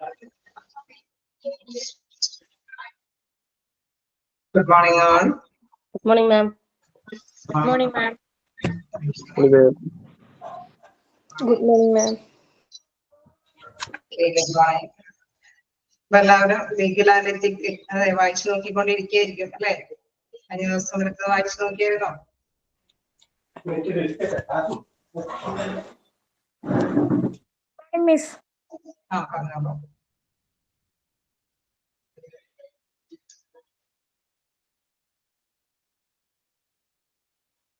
Good morning, all. Good morning, ma'am. Good morning, ma'am. Good Good morning, ma'am. Okay, good morning. എല്ലാവരും ലീഗലാലിറ്റിക് അതെ വായിച്ചു നോക്കിക്കൊണ്ടിരിക്കുകയായിരിക്കും അല്ലെ? 5 ദിവസം എടുത്ത് വായിച്ചു നോക്കിയായിരുന്നോ? Miss. പറഞ്ഞോളൂ.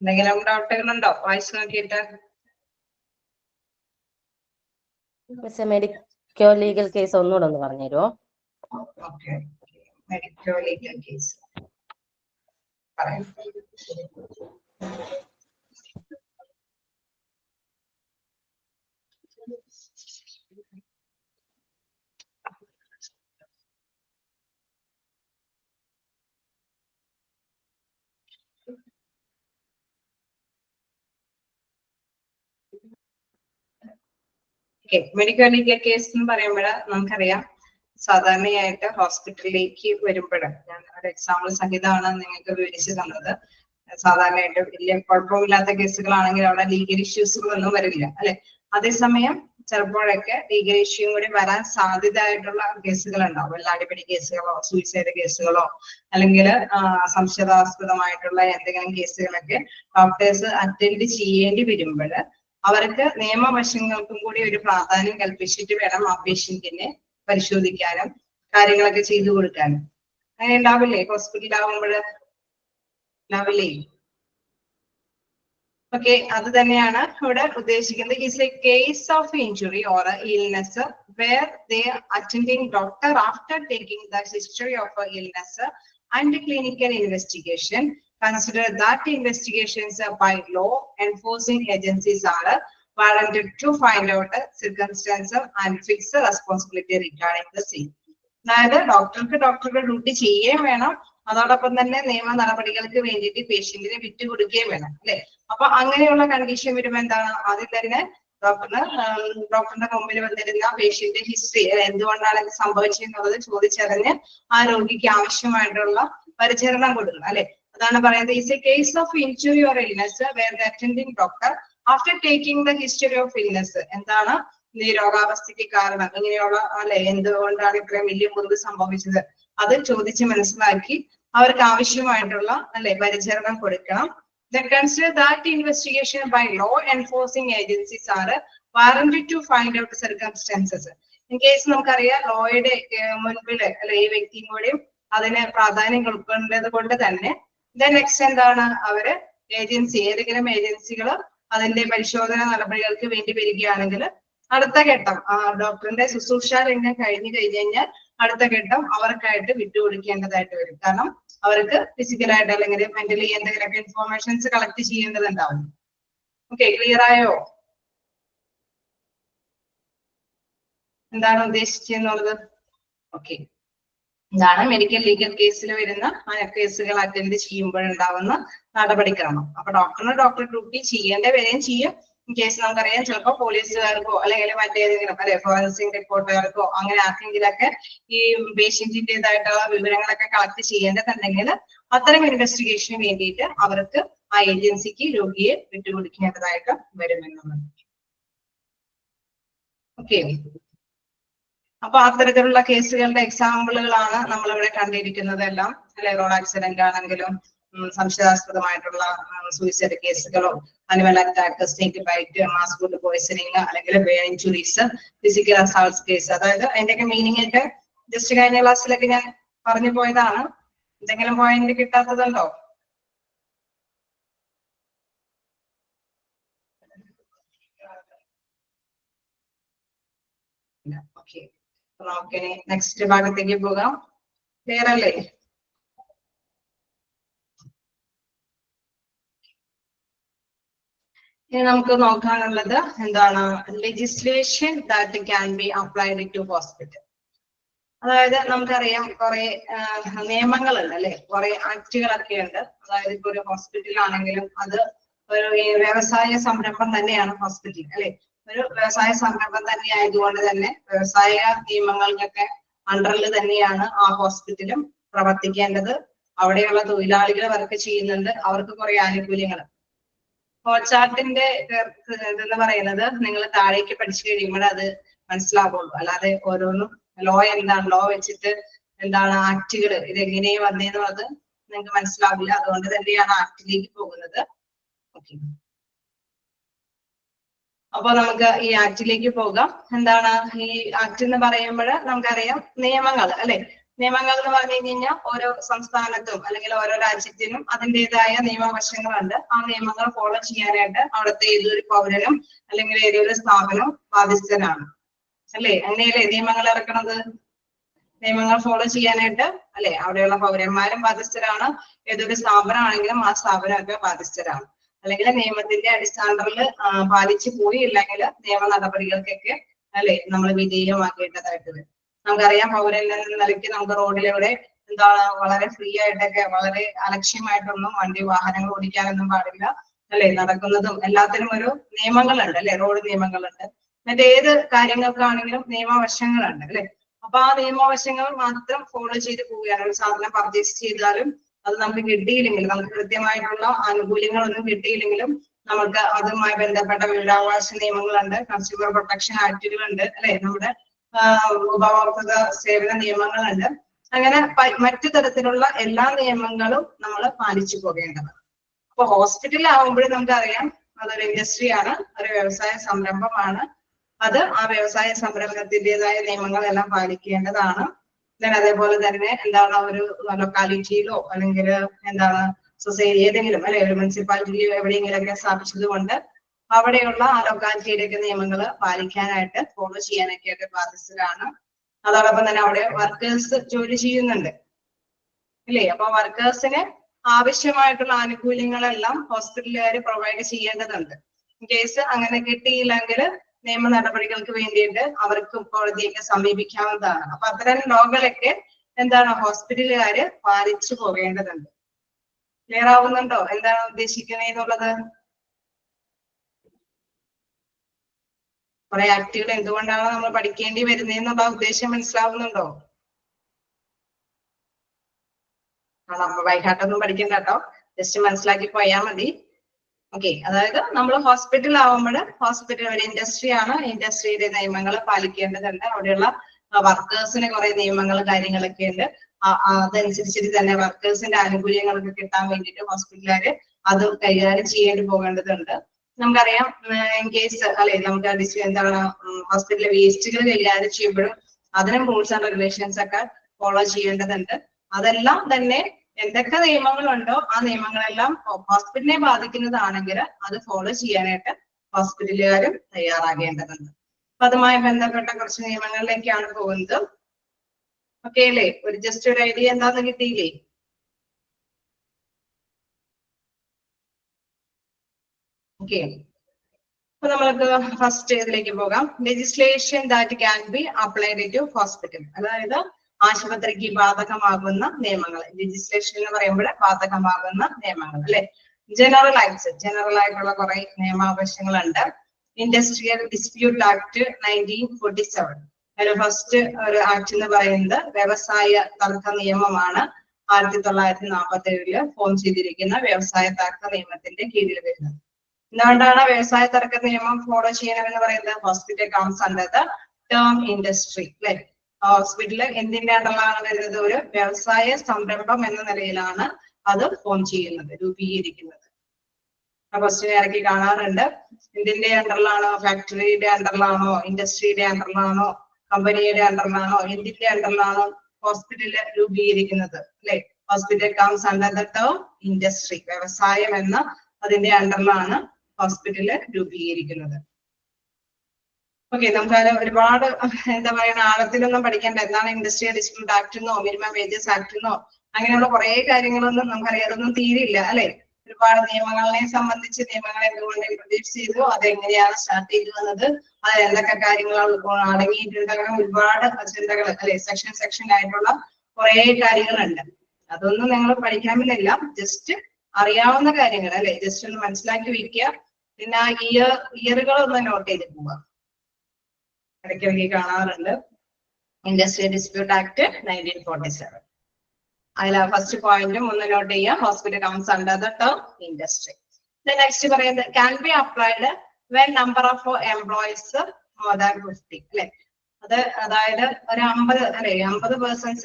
എന്തെങ്കിലും ഡൗട്ടുകളുണ്ടോ വായിച്ചു നോക്കിയിട്ട്? മിസ് മെഡിക്കോ ലീഗൽ കേസ് ഒന്നുകൂടെ ഒന്ന് പറഞ്ഞുതരുമോ? ഓക്കെ, മെഡിക്കോ ലീഗൽ കേസ് പറയാം. മെഡിക്കൽ ലീഗൽ കേസ് എന്ന് പറയുമ്പോൾ നമുക്കറിയാം, സാധാരണയായിട്ട് ഹോസ്പിറ്റലിലേക്ക് വരുമ്പോൾ ഞാൻ ഒരു എക്സാമ്പിൾ സഹിതമാണ് നിങ്ങൾക്ക് വിവരിച്ചു തന്നത്. സാധാരണയായിട്ട് വലിയ കുഴപ്പമില്ലാത്ത കേസുകളാണെങ്കിൽ അവിടെ ലീഗൽ ഇഷ്യൂസുകളൊന്നും വരില്ല അല്ലെ. അതേസമയം ചിലപ്പോഴൊക്കെ ലീഗൽ ഇഷ്യൂ കൂടി വരാൻ സാധ്യതയായിട്ടുള്ള കേസുകൾ ഉണ്ടാവും. വല്ല അടിപിടി കേസുകളോ സൂയിസൈഡ് കേസുകളോ അല്ലെങ്കിൽ സംശയാസ്പദമായിട്ടുള്ള എന്തെങ്കിലും കേസുകളൊക്കെ ഡോക്ടേഴ്സ് അറ്റൻഡ് ചെയ്യേണ്ടി വരുമ്പോൾ അവർക്ക് നിയമവശങ്ങൾക്കും കൂടി ഒരു പ്രാധാന്യം കൽപ്പിച്ചിട്ട് വേണം ആ പേഷ്യന്റിനെ പരിശോധിക്കാനും കാര്യങ്ങളൊക്കെ ചെയ്തു കൊടുക്കാനും. അങ്ങനെ ഉണ്ടാവില്ലേ ഹോസ്പിറ്റലിലാവുമ്പോൾ? ഉണ്ടാവില്ലേ? ഓക്കെ, അത് തന്നെയാണ് ഇവിടെ ഉദ്ദേശിക്കുന്നത്. Is a case of injury or illness where they attending doctor after taking the history of illness and clinical investigation consider that investigations by law enforcing agencies are warranted to find out circumstances and fix the responsibility regarding the same. അതായത് ഡോക്ടറുടെ duty ചെയ്യുകയും വേണം, അതോടൊപ്പം തന്നെ നിയമ നടപടികൾക്ക് വേണ്ടിയിട്ട് പേഷ്യന്റിനെ വിട്ടുകൊടുക്കുകയും വേണം അല്ലെ. അപ്പൊ അങ്ങനെയുള്ള കണ്ടീഷൻ വരുമ്പോൾ എന്താണ്, ആദ്യം തന്നെ ഡോക്ടറിന്റെ മുമ്പിൽ വന്നിരുന്ന പേഷ്യന്റ് ഹിസ്റ്ററി എന്തുകൊണ്ടാണ് ഇത് സംഭവിച്ചതെന്നുള്ളത് ചോദിച്ചറിഞ്ഞ് ആ രോഗിക്ക് ആവശ്യമായിട്ടുള്ള പരിചരണം കൊടുക്കണം അല്ലെ. അതാണ് പറയുന്നത് is a case of injury or illness where the attending doctor after taking the history of illness, എന്താണ് ഈ രോഗാവസ്ഥയ്ക്ക് കാരണം, ഇങ്ങനെയുള്ള അല്ലെ, എന്തുകൊണ്ടാണ് ഇത്രയും വലിയ മുറിവ് സംഭവിച്ചത്, അത് ചോദിച്ച് മനസ്സിലാക്കി അവർക്ക് ആവശ്യമായിട്ടുള്ള അല്ലെ പരിചരണം കൊടുക്കണം. They consider that investigation by law enforcing agencies are warranted to find out circumstances. In case നമുക്കറിയാം ലോയുടെ മുൻപിൽ അല്ലെ ഈ വ്യക്തിയും കൂടി അതിന് പ്രാധാന്യം കൊടുക്കേണ്ടത് കൊണ്ട് തന്നെ നെക്സ്റ്റ് എന്താണ്, അവര് ഏതെങ്കിലും ഏജൻസികൾ അതിന്റെ പരിശോധന നടപടികൾക്ക് വേണ്ടി വരികയാണെങ്കിൽ അടുത്ത ഘട്ടം ഡോക്ടറിന്റെ ശുശ്രൂഷ രംഗം കഴിഞ്ഞു കഴിഞ്ഞാൽ അടുത്ത ഘട്ടം അവർക്കായിട്ട് വിട്ടുകൊടുക്കേണ്ടതായിട്ട് വരും. കാരണം അവർക്ക് ഫിസിക്കലായിട്ട് അല്ലെങ്കിൽ മെന്റലി എന്തെങ്കിലുമൊക്കെ ഇൻഫോർമേഷൻസ് കളക്ട് ചെയ്യേണ്ടതുണ്ടാവും. ഓക്കെ, ക്ലിയർ ആയോ? എന്താണ് ഉദ്ദേശിച്ചെന്നുള്ളത്? ഓക്കെ, ഇതാണ് മെഡിക്കൽ ലീഗൽ കേസിൽ വരുന്ന കേസുകൾ അറ്റൻഡ് ചെയ്യുമ്പോഴുണ്ടാവുന്ന നടപടിക്രമം. അപ്പൊ ഡോക്ടർ ഡ്യൂട്ടി ചെയ്യേണ്ട വരെയും ചെയ്യും. കേസ് നമുക്കറിയാം, ചിലപ്പോൾ പോലീസുകാർക്കോ അല്ലെങ്കിൽ മറ്റേതെങ്കിലും അല്ലെ ഫോറൻസിക് റിപ്പോർട്ടുകാർക്കോ അങ്ങനെ ആർക്കെങ്കിലൊക്കെ ഈ പേഷ്യന്റിന്റേതായിട്ടുള്ള വിവരങ്ങളൊക്കെ കളക്ട് ചെയ്യേണ്ടതുണ്ടെങ്കിൽ അത്തരം ഇൻവെസ്റ്റിഗേഷന് വേണ്ടിയിട്ട് അവർക്ക് ആ ഏജൻസിക്ക് രോഗിയെ വിട്ടുകൊടുക്കേണ്ടതായിട്ട് വരുമെന്നുള്ളത്. ഓക്കെ, അപ്പൊ അത്തരത്തിലുള്ള കേസുകളുടെ എക്സാമ്പിളുകളാണ് നമ്മളിവിടെ കണ്ടിരിക്കുന്നതെല്ലാം അല്ലെ. റോഡ് ആക്സിഡന്റ് ആണെങ്കിലും സംശയാസ്പദമായിട്ടുള്ള സൂയിസൈഡ് കേസുകളോ animal attack, snake bite, mass food poisoning അല്ലെങ്കിൽ brain injuries, physical assault case. അതായത് അതിന്റെയൊക്കെ മീനിങ് ഒക്കെ ജസ്റ്റ് കഴിഞ്ഞ ക്ലാസ്സിലൊക്കെ ഞാൻ പറഞ്ഞു പോയതാണ്. എന്തെങ്കിലും പോയിന്റ് കിട്ടാത്തതുണ്ടോ? ഓക്കെ, നമുക്കിനി നെക്സ്റ്റ് ഭാഗത്തേക്ക് പോകാം. ക്ലിയർ അല്ലേ? ഇനി നമുക്ക് നോക്കാനുള്ളത് എന്താണ്, legislation that can be applied to hospital. അതായത് നമുക്കറിയാം കുറെ നിയമങ്ങളുണ്ട് അല്ലെ, കുറെ ആക്ടുകളൊക്കെ ഉണ്ട്. അതായത് ഇപ്പൊ ഒരു ഹോസ്പിറ്റലാണെങ്കിലും അത് ഒരു വ്യവസായ സംരംഭം തന്നെയാണ് ഹോസ്പിറ്റൽ അല്ലെ. ഒരു വ്യവസായ സംരംഭം തന്നെ ആയതുകൊണ്ട് തന്നെ വ്യവസായ നിയമങ്ങൾക്കൊക്കെ അണ്ടറിൽ തന്നെയാണ് ആ ഹോസ്പിറ്റലും പ്രവർത്തിക്കേണ്ടത്. അവിടെയുള്ള തൊഴിലാളികൾ വർക്ക് ചെയ്യുന്നുണ്ട്, അവർക്ക് കുറെ ആനുകൂല്യങ്ങൾ. ചാർട്ടിന്റെ ഇതെന്ന് പറയുന്നത് നിങ്ങൾ താഴേക്ക് പഠിച്ചു കഴിയുമ്പോൾ അത് മനസ്സിലാവുള്ളൂ. അല്ലാതെ ഓരോന്നും ലോ എന്താണ്, ലോ വെച്ചിട്ട് എന്താണ് ആക്ടുകൾ ഇതെങ്ങനെയാ വന്നേന്നുള്ളത് നിങ്ങൾക്ക് മനസ്സിലാവില്ല. അതുകൊണ്ട് തന്നെയാണ് ആക്ടിലേക്ക് പോകുന്നത്. ഓക്കെ, അപ്പൊ നമുക്ക് ഈ ആക്ടിലേക്ക് പോകാം. എന്താണ് ഈ ആക്ട് എന്ന് പറയുമ്പോൾ നമുക്കറിയാം നിയമങ്ങൾ അല്ലെ. നിയമങ്ങൾ എന്ന് പറഞ്ഞു കഴിഞ്ഞാൽ ഓരോ സംസ്ഥാനത്തും അല്ലെങ്കിൽ ഓരോ രാജ്യത്തിനും അതിൻ്റെതായ നിയമവശങ്ങളുണ്ട്. ആ നിയമങ്ങൾ ഫോളോ ചെയ്യാനായിട്ട് അവിടുത്തെ ഏതൊരു പൗരനും അല്ലെങ്കിൽ ഏതൊരു സ്ഥാപനവും ബാധ്യസ്ഥനാണ് അല്ലെ. അങ്ങനെയല്ലേ നിയമങ്ങൾ ഇറക്കണത്? നിയമങ്ങൾ ഫോളോ ചെയ്യാനായിട്ട് അല്ലെ അവിടെയുള്ള പൗരന്മാരും ബാധ്യസ്ഥരാണ്. ഏതൊരു സ്ഥാപനമാണെങ്കിലും ആ സ്ഥാപനമൊക്കെ ബാധ്യസ്ഥരാണ്. അല്ലെങ്കിൽ നിയമത്തിന്റെ അടിസ്ഥാനത്തിൽ പാലിച്ചു പോയില്ലെങ്കിൽ നിയമ നടപടികൾക്കൊക്കെ അല്ലെ നമ്മൾ വിധേയമാക്കേണ്ടതായിട്ട് വരും. നമുക്കറിയാം പൗരൻ എന്ന നിലയ്ക്ക് നമുക്ക് റോഡിലൂടെ എന്താണ് വളരെ ഫ്രീ ആയിട്ടൊക്കെ വളരെ അലക്ഷ്യമായിട്ടൊന്നും വാഹനങ്ങൾ ഓടിക്കാനൊന്നും പാടില്ല അല്ലെ. നടക്കുന്നതും എല്ലാത്തിനും ഒരു നിയമങ്ങളുണ്ട് അല്ലെ, റോഡ് നിയമങ്ങളുണ്ട്. മറ്റേത് കാര്യങ്ങൾക്കാണെങ്കിലും നിയമവശങ്ങളുണ്ട് അല്ലെ. അപ്പൊ ആ നിയമവശങ്ങൾ മാത്രം ഫോളോ ചെയ്ത് പോവുകയാണ്. ഒരു സാധനം പർച്ചേസ് ചെയ്താലും അത് നമുക്ക് കിട്ടിയില്ലെങ്കിൽ, നമുക്ക് കൃത്യമായിട്ടുള്ള ആനുകൂല്യങ്ങളൊന്നും കിട്ടിയില്ലെങ്കിലും നമുക്ക് അതുമായി ബന്ധപ്പെട്ട വിവരാവകാശ നിയമങ്ങളുണ്ട്, കൺസ്യൂമർ പ്രൊട്ടക്ഷൻ ആക്ടുകളുണ്ട് അല്ലെ, നമ്മുടെ ഉപഭോക്തൃ സേവന നിയമങ്ങളുണ്ട്. അങ്ങനെ മറ്റു തരത്തിലുള്ള എല്ലാ നിയമങ്ങളും നമ്മൾ പാലിച്ചു പോകേണ്ടതാണ്. അപ്പൊ ഹോസ്പിറ്റലിലാവുമ്പോഴും നമുക്കറിയാം അതൊരു ഇൻഡസ്ട്രിയാണ്, ഒരു വ്യവസായ സംരംഭമാണ്. അത് ആ വ്യവസായ സംരംഭത്തിൻ്റെതായ നിയമങ്ങളെല്ലാം പാലിക്കേണ്ടതാണ്. അതേപോലെ തന്നെ എന്താണ് ഒരു ലൊക്കാലിറ്റിയിലോ അല്ലെങ്കിൽ എന്താണ് സൊസൈറ്റി ഏതെങ്കിലും അല്ലെ ഒരു മുനിസിപ്പാലിറ്റിയിലോ എവിടെയെങ്കിലൊക്കെ സ്ഥാപിച്ചത് കൊണ്ട് അവിടെയുള്ള ആ ലൊക്കാലിറ്റിയുടെയൊക്കെ നിയമങ്ങൾ പാലിക്കാനായിട്ട് ഫോളോ ചെയ്യാനൊക്കെ ബാധ്യസ്ഥരാണ്. അതോടൊപ്പം തന്നെ അവിടെ വർക്കേഴ്സ് ജോലി ചെയ്യുന്നുണ്ട് അല്ലേ. അപ്പൊ വർക്കേഴ്സിന് ആവശ്യമായിട്ടുള്ള ആനുകൂല്യങ്ങളെല്ലാം ഹോസ്പിറ്റലുകാർ പ്രൊവൈഡ് ചെയ്യേണ്ടതുണ്ട്. ഇൻ കേസ് അങ്ങനെ കിട്ടിയില്ലെങ്കിൽ നിയമ നടപടികൾക്ക് വേണ്ടിയിട്ട് അവർക്ക് കോടതിയൊക്കെ സമീപിക്കാവുന്നതാണ്. അപ്പൊ അത്തരം ലോകളൊക്കെ എന്താണ് ഹോസ്പിറ്റലുകാര് പാലിച്ചു പോകേണ്ടതുണ്ട്. ക്ലിയർ ആവുന്നുണ്ടോ എന്താണ് ഉദ്ദേശിക്കുന്നതെന്നുള്ളത്? കുറെ ആക്ടുകൾ എന്തുകൊണ്ടാണ് നമ്മൾ പഠിക്കേണ്ടി വരുന്നതെന്നുള്ള ഉദ്ദേശം മനസ്സിലാവുന്നുണ്ടോ? നമ്മൾ വൈകാട്ടൊന്നും പഠിക്കണ്ട കേട്ടോ, ജസ്റ്റ് മനസ്സിലാക്കി പോയാൽ മതി. ഓക്കെ, അതായത് നമ്മൾ ഹോസ്പിറ്റൽ ആവുമ്പോൾ ഹോസ്പിറ്റൽ ഒരു ഇൻഡസ്ട്രി ആണ്, ഇൻഡസ്ട്രിയുടെ നിയമങ്ങൾ പാലിക്കേണ്ടതുണ്ട്. അവിടെയുള്ള വർക്കേഴ്സിന് കുറെ നിയമങ്ങൾ കാര്യങ്ങളൊക്കെ ഉണ്ട്. അതനുസരിച്ചിട്ട് തന്നെ വർക്കേഴ്സിന്റെ ആനുകൂല്യങ്ങളൊക്കെ കിട്ടാൻ വേണ്ടിയിട്ട് ഹോസ്പിറ്റലുകാര് അത് കൈകാര്യം ചെയ്യേണ്ടി പോകേണ്ടതുണ്ട്. നമുക്കറിയാം ഇൻ കേസ് അല്ലെ നമുക്ക് എന്താണ് ഹോസ്പിറ്റലിലെ വേസ്റ്റുകൾ കൈകാര്യം ചെയ്യുമ്പോഴും അതിനും റൂൾസ് ആൻഡ് റെഗുലേഷൻസ് ഒക്കെ ഫോളോ ചെയ്യേണ്ടതുണ്ട്. അതെല്ലാം തന്നെ എന്തൊക്കെ നിയമങ്ങളുണ്ടോ ആ നിയമങ്ങളെല്ലാം ഹോസ്പിറ്റലിനെ ബാധിക്കുന്നതാണെങ്കിൽ അത് ഫോളോ ചെയ്യാനായിട്ട് ഹോസ്പിറ്റലുകാരും തയ്യാറാകേണ്ടതുണ്ട്. അപ്പൊ അതുമായി ബന്ധപ്പെട്ട കുറച്ച് നിയമങ്ങളിലേക്കാണ് പോകുന്നത്. ഓക്കെ അല്ലേ, ഒരു ജസ്റ്റ് ഒരു ഐഡിയ എന്താന്ന് കിട്ടിയില്ലേ? ഓക്കെ, അപ്പൊ നമ്മൾക്ക് ഫസ്റ്റ് ഇതിലേക്ക് പോകാം. Legislation that can be applied to hospital, അതായത് ആശുപത്രിക്ക് ബാധകമാകുന്ന നിയമങ്ങൾ. ലെജിസ്ലേഷൻ എന്ന് പറയുമ്പോൾ ബാധകമാകുന്ന നിയമങ്ങൾ അല്ലെ. ജനറൽ ആക്ട്സ്, ജനറൽ ആയിട്ടുള്ള കുറെ നിയമാവശങ്ങളുണ്ട്. ഇൻഡസ്ട്രിയൽ ഡിസ്പ്യൂട്ട് ആക്ട് 1947, അതിൽ ഫസ്റ്റ് ഒരു ആക്ട് എന്ന് പറയുന്നത് വ്യവസായ തർക്ക നിയമമാണ്. 1947 ഫോം ചെയ്തിരിക്കുന്ന വ്യവസായ തർക്ക നിയമത്തിന്റെ കീഴിൽ വരുന്നത്. എന്തുകൊണ്ടാണ് വ്യവസായ തർക്ക നിയമം ഫോളോ ചെയ്യണമെന്ന് പറയുന്നത്? Hospital comes under the term industry അല്ലെ. ഹോസ്പിറ്റൽ എന്തിന്റെ അണ്ടറിലാണ് വരുന്നത്? ഒരു വ്യവസായ സംരംഭം എന്ന നിലയിലാണ് അത് ഫോം ചെയ്യുന്നത്, രൂപീകരിക്കുന്നത്. ആ ക്വസ്റ്റ്യൻ ഇറക്കി കാണാറുണ്ട്. എന്തിന്റെ അണ്ടറിലാണോ? ഫാക്ടറിയുടെ അണ്ടറിലാണോ? ഇൻഡസ്ട്രിയുടെ അണ്ടറിലാണോ? കമ്പനിയുടെ അണ്ടറിലാണോ? എന്തിന്റെ അണ്ടറിലാണോ ഹോസ്പിറ്റൽ രൂപീകരിക്കുന്നത് അല്ലെ? Hospital comes under the term industry, വ്യവസായം എന്ന അതിന്റെ അണ്ടറിലാണ് ഹോസ്പിറ്റല് രൂപീകരിക്കുന്നത്. ഓക്കെ, നമുക്ക് ഒരുപാട് എന്താ പറയുക ആഴത്തിലൊന്നും പഠിക്കേണ്ട. എന്താണ് ഇൻഡസ്ട്രിയൽ ഡിസ്പ്യൂട്ട് ആക്ട് എന്നോ മിനിമം വേജസ് ആക്ട് എന്നോ അങ്ങനെയുള്ള കുറെ കാര്യങ്ങളൊന്നും നമുക്കറിയാം, അതൊന്നും തീരില്ല അല്ലെ. ഒരുപാട് നിയമങ്ങളെ സംബന്ധിച്ച് നിയമങ്ങൾ എന്തുകൊണ്ട് ഇൻട്രൊഡ്യൂസ് ചെയ്തു, അതെങ്ങനെയാണ് സ്റ്റാർട്ട് ചെയ്തു വന്നത്, അത് എന്തൊക്കെ കാര്യങ്ങൾ അടങ്ങിയിട്ടുണ്ട്, അങ്ങനെ ഒരുപാട് ചിന്തകൾ അല്ലെ, സെക്ഷൻ ആയിട്ടുള്ള കുറെ കാര്യങ്ങളുണ്ട്. അതൊന്നും നിങ്ങൾ പഠിക്കണമെന്നില്ല, ജസ്റ്റ് അറിയാവുന്ന കാര്യങ്ങൾ അല്ലെ, ജസ്റ്റ് ഒന്ന് മനസ്സിലാക്കി വെക്കുക. പിന്നെ ആ ഇയറുകൾ ഒന്ന് നോട്ട് ചെയ്ത് പോവാ. ഇടയ്ക്കിടയ്ക്ക് കാണാറുണ്ട്. Industrial dispute act 1947. അതിൽ ഫസ്റ്റ് പോയിന്റും ഒന്ന് നോട്ട് ചെയ്യാം. Hospital comes under the term industry. Next പറയുന്നത് can be applied when number of employees more than 50. അല്ലെ, അതായത് ഒരു 50 അല്ലെ 50%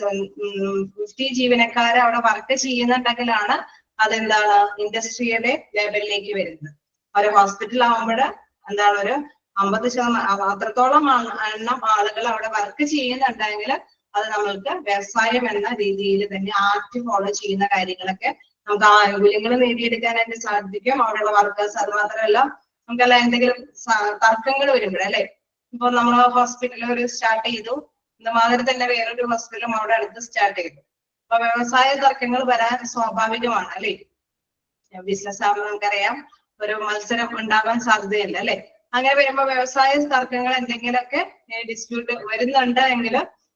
50 ജീവനക്കാരെ അവിടെ വർക്ക് ചെയ്യുന്നുണ്ടെങ്കിലാണ് അതെന്താണ് ഇൻഡസ്ട്രിയുടെ ലെവലിലേക്ക് വരുന്നത്. ഒരു ഹോസ്പിറ്റൽ ആകുമ്പോൾ എന്താണ് ഒരു 50% അത്രത്തോളം എണ്ണം ആളുകൾ അവിടെ വർക്ക് ചെയ്യുന്നുണ്ടെങ്കിൽ അത് നമ്മൾക്ക് വ്യവസായം എന്ന രീതിയിൽ തന്നെ ആക്ട് ഫോളോ ചെയ്യുന്ന കാര്യങ്ങളൊക്കെ നമുക്ക് ആനുകൂല്യങ്ങൾ നേടിയെടുക്കാനായിട്ട് സാധിക്കും. അവിടെയുള്ള വർക്കേഴ്സ്, അത് മാത്രമല്ല നമുക്കെല്ലാം എന്തെങ്കിലും തർക്കങ്ങൾ വരുമ്പോഴല്ലേ, ഇപ്പൊ നമ്മൾ ഹോസ്പിറ്റലിൽ ഒരു സ്റ്റാർട്ട് ചെയ്തു, ഇതുമാതിരി തന്നെ വേറൊരു ഹോസ്പിറ്റലും അവിടെ അടുത്ത് സ്റ്റാർട്ട് ചെയ്തു. അപ്പൊ വ്യവസായ തർക്കങ്ങൾ വരാൻ സ്വാഭാവികമാണ് അല്ലെ. ബിസിനസ് ആകുമ്പോൾ നമുക്കറിയാം ഒരു മത്സരം ഉണ്ടാകാൻ സാധ്യതയില്ല അല്ലെ. അങ്ങനെ വരുമ്പോ വ്യവസായ തർക്കങ്ങൾ എന്തെങ്കിലുമൊക്കെ ഡിസ്പ്യൂട്ട് വരുന്നുണ്ട് എങ്കിൽ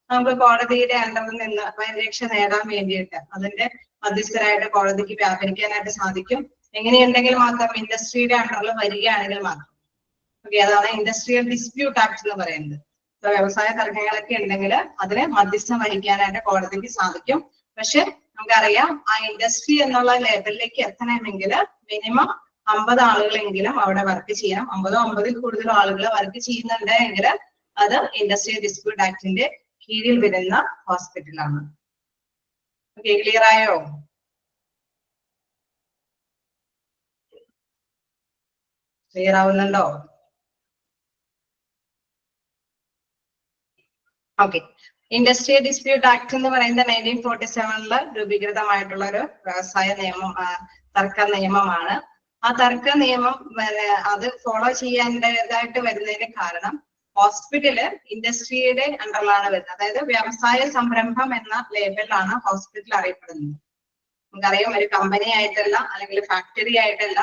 നമുക്ക് കോടതിയുടെ അണ്ടറിൽ നിന്ന് പരിരക്ഷ നേടാൻ വേണ്ടിയിട്ട് അതിന്റെ മധ്യസ്ഥരായിട്ട് കോടതിക്ക് വ്യാപരിക്കാനായിട്ട് സാധിക്കും. എങ്ങനെയുണ്ടെങ്കിൽ മാത്രം ഇൻഡസ്ട്രിയുടെ അണ്ടറിൽ വരികയാണെങ്കിൽ മാത്രം. ഓക്കെ, അതാണ് ഇൻഡസ്ട്രിയൽ ഡിസ്പ്യൂട്ട് ആക്ട് എന്ന് പറയുന്നത്. വ്യവസായ തർക്കങ്ങളൊക്കെ ഉണ്ടെങ്കിൽ അതിനെ മധ്യസ്ഥം വഹിക്കാനായിട്ട് കോടതിക്ക് സാധിക്കും. പക്ഷെ നമുക്കറിയാം ആ ഇൻഡസ്ട്രി എന്നുള്ള ലെവലിലേക്ക് എത്തണമെങ്കിൽ മിനിമം 50 ആളുകളെങ്കിലും അവിടെ വർക്ക് ചെയ്യണം. 50 കൂടുതൽ ആളുകൾ വർക്ക് ചെയ്യുന്നുണ്ട് എങ്കിൽ അത് ഇൻഡസ്ട്രിയൽ ഡിസ്പ്യൂട്ട് ആക്ടിന്റെ കീഴിൽ വരുന്ന ഹോസ്പിറ്റലാണ്. ഓക്കെ, ക്ലിയർ ആയോ? ക്ലിയർ ആവുന്നുണ്ടോ? ഓക്കെ, ഇൻഡസ്ട്രിയൽ ഡിസ്പ്യൂട്ട് ആക്ട് എന്ന് പറയുന്നത് 1947 രൂപീകൃതമായിട്ടുള്ള ഒരു വ്യവസായ നിയമം, തർക്ക നിയമമാണ്. ആ തർക്ക നിയമം അത് ഫോളോ ചെയ്യേണ്ടതായിട്ട് വരുന്നതിന് കാരണം ഹോസ്പിറ്റല് ഇൻഡസ്ട്രിയുടെ അണ്ടറിലാണ് വരുന്നത്. അതായത് വ്യവസായ സംരംഭം എന്ന ലേബലിലാണ് ഹോസ്പിറ്റൽ അറിയപ്പെടുന്നത്. നമുക്കറിയാം ഒരു കമ്പനി ആയിട്ടല്ല അല്ലെങ്കിൽ ഫാക്ടറി ആയിട്ടല്ല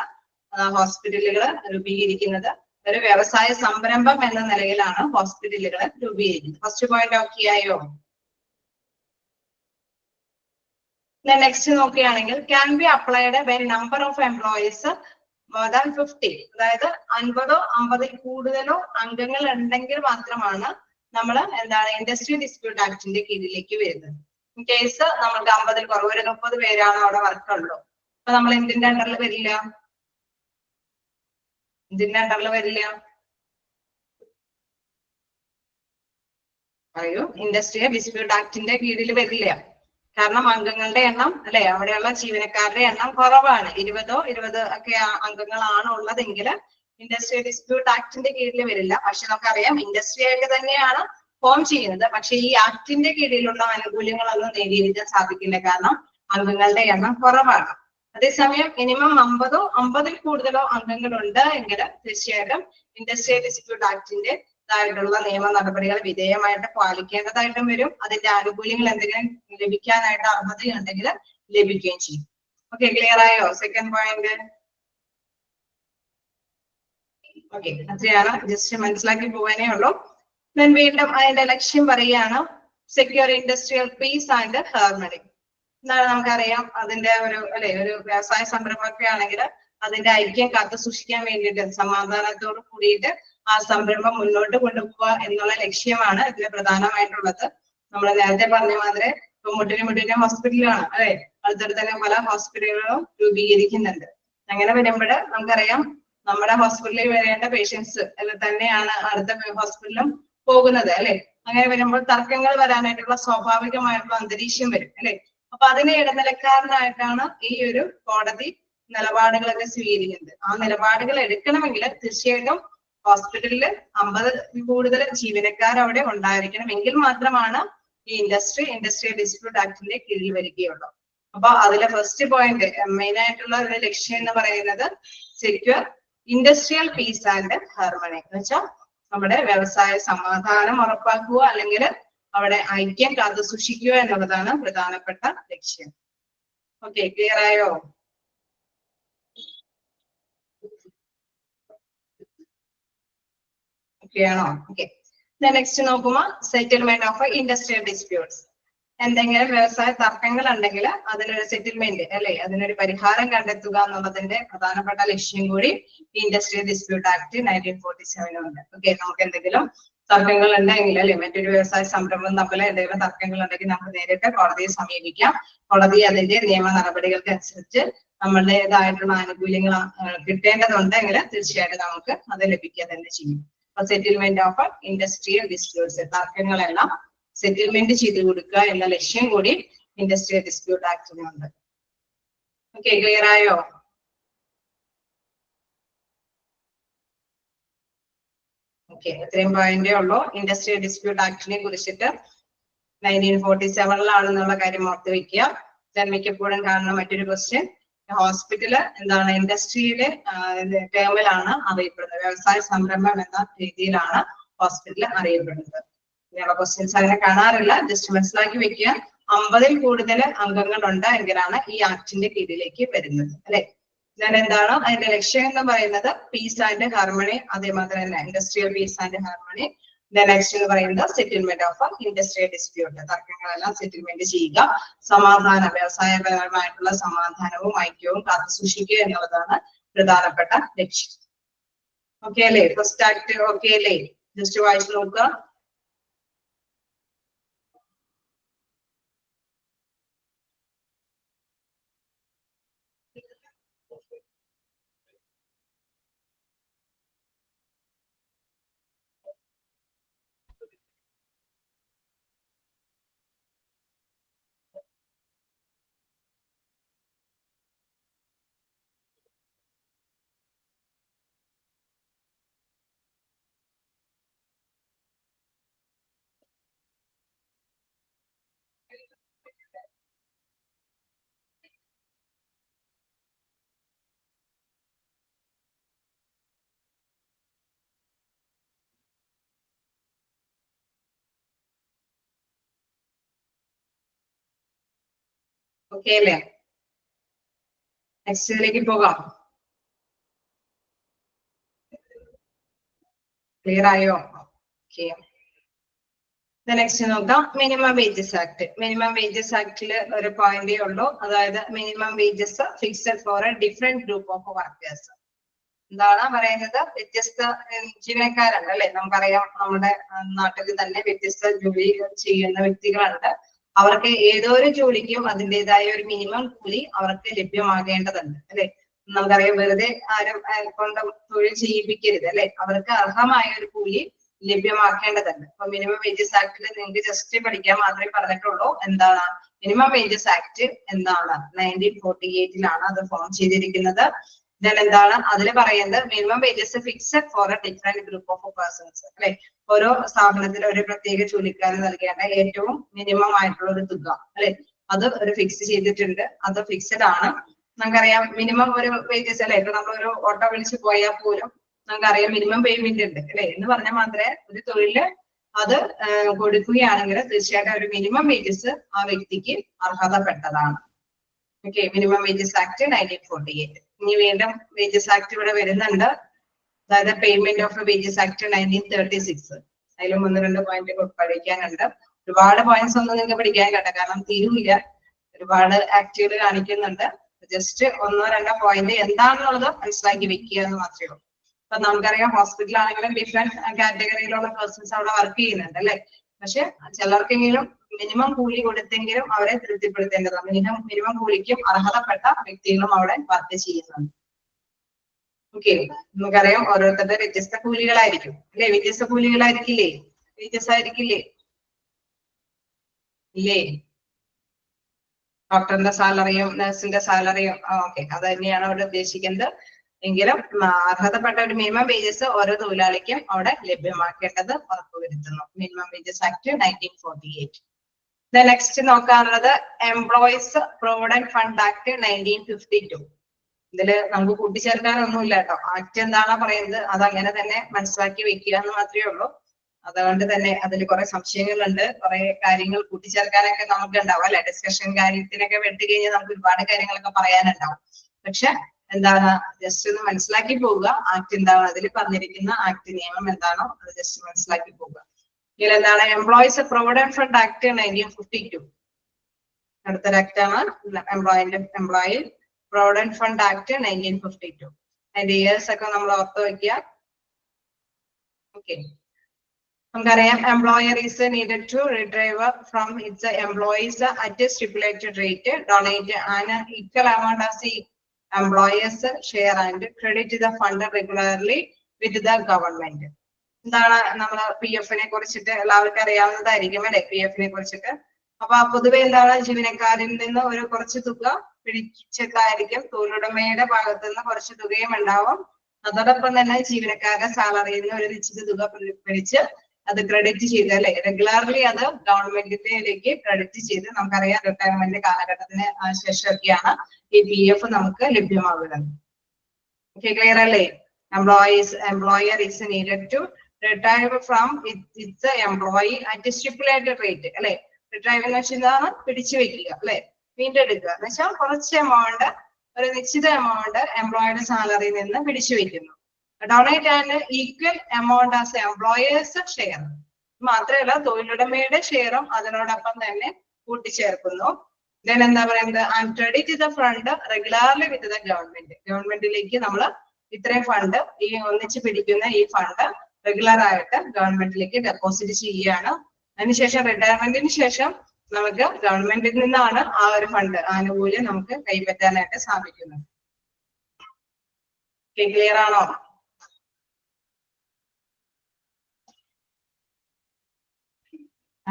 ഹോസ്പിറ്റലുകൾ രൂപീകരിക്കുന്നത്. ഒരു വ്യവസായ സംരംഭം എന്ന നിലയിലാണ് ഹോസ്പിറ്റലുകൾ രൂപീകരിക്കുന്നത്. ഫസ്റ്റ് പോയിന്റ് ഓക്കെ ആയോ? നെക്സ്റ്റ് നോക്കുകയാണെങ്കിൽ can be applied when number of employees more than 50. അതായത് 50 50 കൂടുതലോ അംഗങ്ങൾ ഉണ്ടെങ്കിൽ മാത്രമാണ് നമ്മൾ എന്താണ് ഇൻഡസ്ട്രിയൽ ഡിസ്പ്യൂട്ട് ആക്ടിന്റെ കീഴിലേക്ക് വരുന്നത്. ഇൻ കേസ് നമ്മൾക്ക് 50 കുറവ്, ഒരു 30 പേരാണ് അവിടെ വർക്കുള്ളൂ, അപ്പൊ നമ്മൾ എന്തിന്റെ അണ്ടറിൽ വരില്ല? ഇതിന്റെ അണ്ടറിൽ വരില്ല. പറയൂ, ഇൻഡസ്ട്രിയൽ ഡിസ്പ്യൂട്ട് ആക്ടിന്റെ കീഴിൽ വരില്ല. കാരണം അംഗങ്ങളുടെ എണ്ണം അല്ലെ, അവിടെയുള്ള ജീവനക്കാരുടെ എണ്ണം കുറവാണ്. 20 ഒക്കെ അംഗങ്ങളാണ് ഉള്ളതെങ്കിൽ ഇൻഡസ്ട്രിയൽ ഡിസ്പ്യൂട്ട് ആക്ടിന്റെ കീഴിൽ വരില്ല. പക്ഷെ നമുക്കറിയാം ഇൻഡസ്ട്രി ആയിട്ട് തന്നെയാണ് ഫോം ചെയ്യുന്നത്. പക്ഷെ ഈ ആക്ടിന്റെ കീഴിലുള്ള ആനുകൂല്യങ്ങളൊന്നും നേടിയെടുക്കാൻ സാധിക്കില്ല, കാരണം അംഗങ്ങളുടെ എണ്ണം കുറവാണ്. അതേസമയം മിനിമം 50 കൂടുതലോ അംഗങ്ങളുണ്ട് എങ്കിൽ തീർച്ചയായിട്ടും ഇൻഡസ്ട്രിയൽ ഡിസ്പ്യൂട്ട് ആക്ടിന്റെ ായിട്ടുള്ള നിയമ നടപടികൾ വിധേയമായിട്ട് പാലിക്കേണ്ടതായിട്ടും വരും. അതിന്റെ ആനുകൂല്യങ്ങൾ എന്തെങ്കിലും ലഭിക്കാനായിട്ട് അർഹതയുണ്ടെങ്കിൽ ലഭിക്കുകയും ചെയ്യും. ഓക്കെ, ക്ലിയർ ആയോ? Second point. ഓക്കെ, അത്രയാണ്, ജസ്റ്റ് മനസ്സിലാക്കി പോകാനേ ഉള്ളൂ. ഞാൻ വീണ്ടും അതിന്റെ ലക്ഷ്യം പറയുകയാണ്, secure industrial peace and harmony. എന്താണ് നമുക്കറിയാം, അതിന്റെ ഒരു വ്യവസായ സംരംഭമൊക്കെ ആണെങ്കിൽ അതിന്റെ ഐക്യം കാത്തു സൂക്ഷിക്കാൻ വേണ്ടിയിട്ട് സമാധാനത്തോട് കൂടിയിട്ട് ആ സംരംഭം മുന്നോട്ട് കൊണ്ടുപോവുക എന്നുള്ള ലക്ഷ്യമാണ് ഇതിൽ പ്രധാനമായിട്ടുള്ളത്. നമ്മൾ നേരത്തെ പറഞ്ഞ മാതിരി ഇപ്പൊ മുട്ടിന് ഹോസ്പിറ്റലാണ് അല്ലെ, അടുത്തടുത്ത് തന്നെ പല ഹോസ്പിറ്റലുകളും രൂപീകരിക്കുന്നുണ്ട്. അങ്ങനെ വരുമ്പോൾ നമുക്കറിയാം നമ്മുടെ ഹോസ്പിറ്റലിൽ വരേണ്ട പേഷ്യൻസ് തന്നെയാണ് അടുത്ത ഹോസ്പിറ്റലിലും പോകുന്നത് അല്ലെ. അങ്ങനെ വരുമ്പോൾ തർക്കങ്ങൾ വരാനായിട്ടുള്ള സ്വാഭാവികമായിട്ടുള്ള അന്തരീക്ഷം വരും അല്ലെ. അപ്പൊ അതിനെ ഇടനിലക്കാരനായിട്ടാണ് ഈ ഒരു കോടതി നിലപാടുകളൊക്കെ സ്വീകരിക്കുന്നത്. ആ നിലപാടുകൾ എടുക്കണമെങ്കിൽ തീർച്ചയായിട്ടും ഹോസ്പിറ്റലിൽ 50 കൂടുതൽ ജീവനക്കാർ അവിടെ ഉണ്ടായിരിക്കണം. എങ്കിൽ മാത്രമാണ് ഈ ഇൻഡസ്ട്രിയൽ ഡിസ്പ്യൂട്ട് ആക്ടിന്റെ കീഴിൽ വരികയുള്ളൂ. അപ്പൊ അതിലെ ഫസ്റ്റ് പോയിന്റ് മെയിൻ ആയിട്ടുള്ള ഒരു ലക്ഷ്യം എന്ന് പറയുന്നത് secure industrial peace and harmony എന്ന് വെച്ചാൽ നമ്മുടെ വ്യവസായ സമാധാനം ഉറപ്പാക്കുക, അല്ലെങ്കിൽ അവിടെ ഐക്യം കാത്തു സൂക്ഷിക്കുക എന്നുള്ളതാണ് പ്രധാനപ്പെട്ട ലക്ഷ്യം. ഓക്കെ, ക്ലിയർ ആയോ? ഓക്കെ ആണോ? ഓക്കെ, നെക്സ്റ്റ് നോക്കുമ്പോ സെറ്റിൽമെന്റ് ഓഫ് ഇൻഡസ്ട്രിയൽ ഡിസ്പ്യൂട്ട്സ്. എന്തെങ്കിലും വ്യവസായ തർക്കങ്ങൾ ഉണ്ടെങ്കിൽ അതിനൊരു സെറ്റിൽമെന്റ് അല്ലെ, അതിനൊരു പരിഹാരം കണ്ടെത്തുക എന്നുള്ളതിന്റെ പ്രധാനപ്പെട്ട ലക്ഷ്യം കൂടി ഇൻഡസ്ട്രിയൽ ഡിസ്പ്യൂട്ട് ആക്ട് 1947 ഉണ്ട്. ഓക്കെ, നമുക്ക് എന്തെങ്കിലും തർക്കങ്ങൾ ഉണ്ടെങ്കിൽ അല്ലെ, മറ്റൊരു വ്യവസായ സംരംഭം തമ്മിൽ എന്തെങ്കിലും തർക്കങ്ങൾ ഉണ്ടെങ്കിൽ നമുക്ക് നേരിട്ട് കോടതിയെ സമീപിക്കാം. കോടതി അതിന്റെ നിയമ നടപടികൾക്ക് അനുസരിച്ച് നമ്മളുടേതായിട്ടുള്ള ആനുകൂല്യങ്ങൾ കിട്ടേണ്ടതുണ്ടെങ്കിൽ തീർച്ചയായിട്ടും നമുക്ക് അത് ലഭിക്കുക തന്നെ ചെയ്യും. സെറ്റിൽമെന്റ് ഓഫ് ഇൻഡസ്ട്രിയൽ ഡിസ്പ്യൂട്ട്സ്, തർക്കങ്ങളെല്ലാം സെറ്റിൽമെന്റ് ചെയ്ത് കൊടുക്കുക എന്ന ലക്ഷ്യം കൂടി ഇൻഡസ്ട്രിയൽ ഡിസ്പ്യൂട്ട് ആക്ടിനുണ്ട്. ഓക്കെ, ക്ലിയർ ആയോ? ഓക്കെ, ഇത്രയും പോയിന്റേ ഉള്ളൂ ഇൻഡസ്ട്രിയൽ ഡിസ്പ്യൂട്ട് ആക്ടിനെ കുറിച്ചിട്ട്. 1947 കാര്യം ഓർത്ത് വെക്കുക. ഞാൻ മിക്കപ്പോഴും കാണുന്ന മറ്റൊരു ക്വസ്റ്റ്യൻ, ഹോസ്പിറ്റല് എന്താണ് ഇൻഡസ്ട്രിയിലെ ടേമിലാണ് അറിയപ്പെടുന്നത്, വ്യവസായ സംരംഭം എന്ന രീതിയിലാണ് ഹോസ്പിറ്റൽ അറിയപ്പെടുന്നത്. ഇങ്ങനെയുള്ള ക്വസ്റ്റ്യൻസ് അങ്ങനെ കാണാറില്ല, ജസ്റ്റ് മനസ്സിലാക്കി വെക്കുക. 50-ൽ കൂടുതൽ അംഗങ്ങൾ ഉണ്ട് എങ്കിലാണ് ഈ ആക്ടിന്റെ കീഴിലേക്ക് വരുന്നത് അല്ലെ. ഞാൻ എന്താണ് അതിന്റെ ലക്ഷ്യം എന്ന് പറയുന്നത്, പീസ് ആൻഡ് ഹാർമണി, അതേമാതിരി തന്നെ industrial peace and harmony. Next എന്ന് പറയുന്നത് സെറ്റിൽമെന്റ് ഓഫ് ഇൻഡസ്ട്രിയൽ ഡിസ്പ്യൂട്ട്, തർക്കങ്ങളെല്ലാം സെറ്റിൽമെന്റ് ചെയ്യുക, സമാധാനം, വ്യവസായപരമായിട്ടുള്ള സമാധാനവും ഐക്യവും കാത്തു സൂക്ഷിക്കുക എന്നുള്ളതാണ് പ്രധാനപ്പെട്ട ലക്ഷ്യം. ഓക്കെ അല്ലേ? ഫസ്റ്റ് ആക്ട് ഓക്കെ അല്ലേ? ജസ്റ്റ് വായിച്ചു നോക്കുക. ഓക്കെ അല്ലേ? നെക്സ്റ്റിലേക്ക് പോകാം. ക്ലിയർ ആയോ? ഓക്കെ, നെക്സ്റ്റ് നോക്കാം. Minimum wages act. Minimum wages ആക്ടില് ഒരു പോയിന്റേ ഉള്ളൂ, അതായത് minimum wages fixed for a different group of workers. എന്താണ് പറയുന്നത്, വ്യത്യസ്ത ജീവനക്കാരുണ്ട് അല്ലെ. നമുക്കറിയാം നമ്മുടെ നാട്ടിൽ തന്നെ വ്യത്യസ്ത ജോലി ചെയ്യുന്ന വ്യക്തികളുണ്ട്. അവർക്ക് ഏതോ ഒരു ജോലിക്കും അതിൻ്റെതായ ഒരു മിനിമം കൂലി അവർക്ക് ലഭ്യമാകേണ്ടതുണ്ട് അല്ലെ. നമുക്കറിയാം, വെറുതെ ആരും കൊണ്ട് തൊഴിൽ ചെയ്യിപ്പിക്കരുത് അല്ലെ, അവർക്ക് അർഹമായ ഒരു കൂലി ലഭ്യമാക്കേണ്ടതുണ്ട്. അപ്പൊ മിനിമം വേജസ് ആക്ടിൽ നിങ്ങൾക്ക് ജസ്റ്റ് പഠിക്കാൻ മാത്രമേ പറഞ്ഞിട്ടുള്ളൂ. എന്താണ് മിനിമം വേജസ് ആക്ട് എന്താണ്? 1948 അത് ഫോം ചെയ്തിരിക്കുന്നത്. then എന്താണ് അതിൽ പറയുന്നത്, minimum wages fixed for a different group of persons അല്ലെ. ഓരോ സ്ഥാപനത്തിൽ ഒരു പ്രത്യേക ജോലിക്കാരന് നൽകേണ്ട ഏറ്റവും മിനിമം ആയിട്ടുള്ള ഒരു തുക അല്ലെ, അത് ഒരു ഫിക്സ് ചെയ്തിട്ടുണ്ട്. അത് ഫിക്സഡ് ആണ്. നമുക്കറിയാം മിനിമം ഒരു വേജസ് അല്ലെ. ഇപ്പൊ നമ്മളൊരു ഓട്ടോ വിളിച്ച് പോയാൽ പോലും നമുക്കറിയാം മിനിമം പേയ്മെന്റ് ഉണ്ട് അല്ലെ. എന്ന് പറഞ്ഞാൽ മാത്രമേ ഒരു തൊഴില് അത് കൊടുക്കുകയാണെങ്കിൽ തീർച്ചയായിട്ടും ഒരു മിനിമം വേജസ് ആ വ്യക്തിക്ക് അർഹതപ്പെട്ടതാണ്. Okay, minimum wages act 1948. ഇനി വീണ്ടും വേജസ് ആക്ട് ഇവിടെ വരുന്നുണ്ട്, അതായത് പേയ്മെന്റ് ഓഫ് വേജസ് ആക്ട് 1936. അതിലും 1-2 പോയിന്റ് പഠിക്കാനുണ്ട്. ഒരുപാട് പോയിന്റ്സ് ഒന്നും നിങ്ങൾക്ക് പഠിക്കാൻ കേട്ടോ, കാരണം തീരുമില്ല, ഒരുപാട് ആക്ടുകൾ കാണിക്കുന്നുണ്ട്. ജസ്റ്റ് 1-2 പോയിന്റ് എന്താണെന്നുള്ളത് മനസ്സിലാക്കി വെക്കുക എന്ന് മാത്രമേ ഉള്ളൂ. അപ്പൊ നമുക്കറിയാം ഹോസ്പിറ്റൽ ആണെങ്കിലും ഡിഫറെന്റ് കാറ്റഗറിയിലുള്ള പേഴ്സൺസ് അവിടെ വർക്ക് ചെയ്യുന്നുണ്ട് അല്ലെ. പക്ഷെ ചിലർക്കെങ്കിലും മിനിമം കൂലി കൊടുത്തെങ്കിലും അവരെ തൃപ്തിപ്പെടുത്തേണ്ടതാണ്. മിനിമം കൂലിക്കും അർഹതപ്പെട്ട വ്യക്തികളും അവിടെ വർക്ക് ചെയ്യുന്നുണ്ട്. ഓക്കെ, നമുക്കറിയാം ഓരോരുത്തരുടെ വ്യത്യസ്ത കൂലികളായിരിക്കും അല്ലെ. വ്യത്യസ്ത കൂലികളായിരിക്കില്ലേ? വ്യത്യസ്തമായിരിക്കില്ലേ? ഇല്ലേ? ഡോക്ടറിന്റെ സാലറിയും നഴ്സിന്റെ സാലറിയും ഓക്കെ, അത് തന്നെയാണ് അവിടെ ഉദ്ദേശിക്കുന്നത്. എങ്കിലും അർഹതപ്പെട്ട ഒരു മിനിമം വേജസ് ഓരോ തൊഴിലാളിക്കും അവിടെ ലഭ്യമാക്കേണ്ടത് ഉറപ്പുവരുത്തുന്നു. Minimum wages act 1948. നെക്സ്റ്റ് നോക്കാനുള്ളത് എംപ്ലോയീസ് പ്രൊവിഡന്റ് ഫണ്ട് ആക്ട് 1952. ഇതില് നമുക്ക് കൂട്ടിച്ചേർക്കാനൊന്നുമില്ല കേട്ടോ. ആക്ട് എന്താണോ പറയുന്നത് അത് അങ്ങനെ തന്നെ മനസ്സിലാക്കി വെക്കുക എന്ന് മാത്രമേ ഉള്ളൂ. അതുകൊണ്ട് തന്നെ അതിൽ കുറെ സംശയങ്ങളുണ്ട്, കുറെ കാര്യങ്ങൾ കൂട്ടിച്ചേർക്കാനൊക്കെ നമുക്ക് ഉണ്ടാവും അല്ലെ. ഡിസ്കഷൻ കാര്യത്തിനൊക്കെ വെട്ടി കഴിഞ്ഞാൽ നമുക്ക് ഒരുപാട് കാര്യങ്ങളൊക്കെ പറയാനുണ്ടാവും. പക്ഷെ എന്താണ് ജസ്റ്റ് ഒന്ന് മനസ്സിലാക്കി പോവുക. ആക്ട് എന്താണ്, അതിൽ പറഞ്ഞിരിക്കുന്ന ആക്ട് നിയമം എന്താണോ അത് ജസ്റ്റ് മനസ്സിലാക്കി പോവുക. ഇതിൽ എന്താണ് എംപ്ലോയീസ് പ്രൊവിഡന്റ് ഫണ്ട് ആക്ട് 1952. അടുത്തൊരു ആക്ട് ആണ് എംപ്ലോയി പ്രൊവിഡന്റ് ഫണ്ട് ആക്ട് 1952. അതിന്റെ ഇയേഴ്സ് ഒക്കെ നമ്മൾ ഓർത്ത് വയ്ക്കുക. ഓക്കെ, നമുക്കറിയാം employer is needed to retrieve from its employees at stipulated rate donate an equal amount as the employers share and credit the fund regularly with the government. എന്താണ് നമ്മൾ PF നെ കുറിച്ചിട്ട് എല്ലാവർക്കും അറിയാവുന്നതായിരിക്കും അല്ലെ, PF നെ കുറിച്ചിട്ട്. അപ്പൊ പൊതുവെ എന്താണ്, ജീവനക്കാരിൽ നിന്ന് ഒരു കുറച്ച് തുക പിടിച്ചിട്ടായിരിക്കും, തൊഴിലുടമയുടെ ഭാഗത്ത് നിന്ന് കുറച്ച് തുകയും ഉണ്ടാവും. അതോടൊപ്പം തന്നെ ജീവനക്കാരുടെ സാലറിയിൽ നിന്ന് ഒരു നിശ്ചിത തുക പിടിച്ച് അത് ക്രെഡിറ്റ് ചെയ്ത് അല്ലെ, റെഗുലർലി അത് ഗവൺമെന്റിലേക്ക് ക്രെഡിറ്റ് ചെയ്ത്, നമുക്കറിയാം റിട്ടയർമെന്റ് കാലഘട്ടത്തിന് ശേഷമൊക്കെയാണ് ഈ PF നമുക്ക് ലഭ്യമാകുന്നത്. ഓക്കെ, ക്ലിയർ അല്ലേ? employer is needed to retrieve from its employee at stipulated rate അല്ലെ. റിട്രൈവ് എന്ന് വെച്ചാൽ പിടിച്ചു വെക്കുക അല്ലെ, വീണ്ടെടുക്കുക എന്ന് വെച്ചാൽ കുറച്ച് എമൗണ്ട്, ഒരു നിശ്ചിത എമൗണ്ട് എംപ്ലോയിയുടെ സാലറിയിൽ നിന്ന് പിടിച്ചു വെക്കുന്നു. Donate and equal amount as employers share, മാത്രമല്ല തൊഴിലുടമയുടെ ഷെയറും അതിനോടൊപ്പം തന്നെ കൂട്ടിച്ചേർക്കുന്നു. ദെൻ എന്താ പറയുന്നത്, and credit the fund regularly with the ഗവൺമെന്റിലേക്ക് നമ്മൾ ഇത്രയും ഫണ്ട്, ഈ ഒന്നിച്ച് പിടിക്കുന്ന ഈ ഫണ്ട് റെഗുലർ ആയിട്ട് ഗവൺമെന്റിലേക്ക് ഡെപ്പോസിറ്റ് ചെയ്യുകയാണ്. അതിനുശേഷം റിട്ടയർമെന്റിന് ശേഷം നമുക്ക് ഗവൺമെന്റിൽ നിന്നാണ് ആ ഒരു ഫണ്ട് ആനുകൂല്യം നമുക്ക് കൈപ്പറ്റാനായിട്ട് സാധിക്കുന്നത്. ക്ലിയർ ആണോ?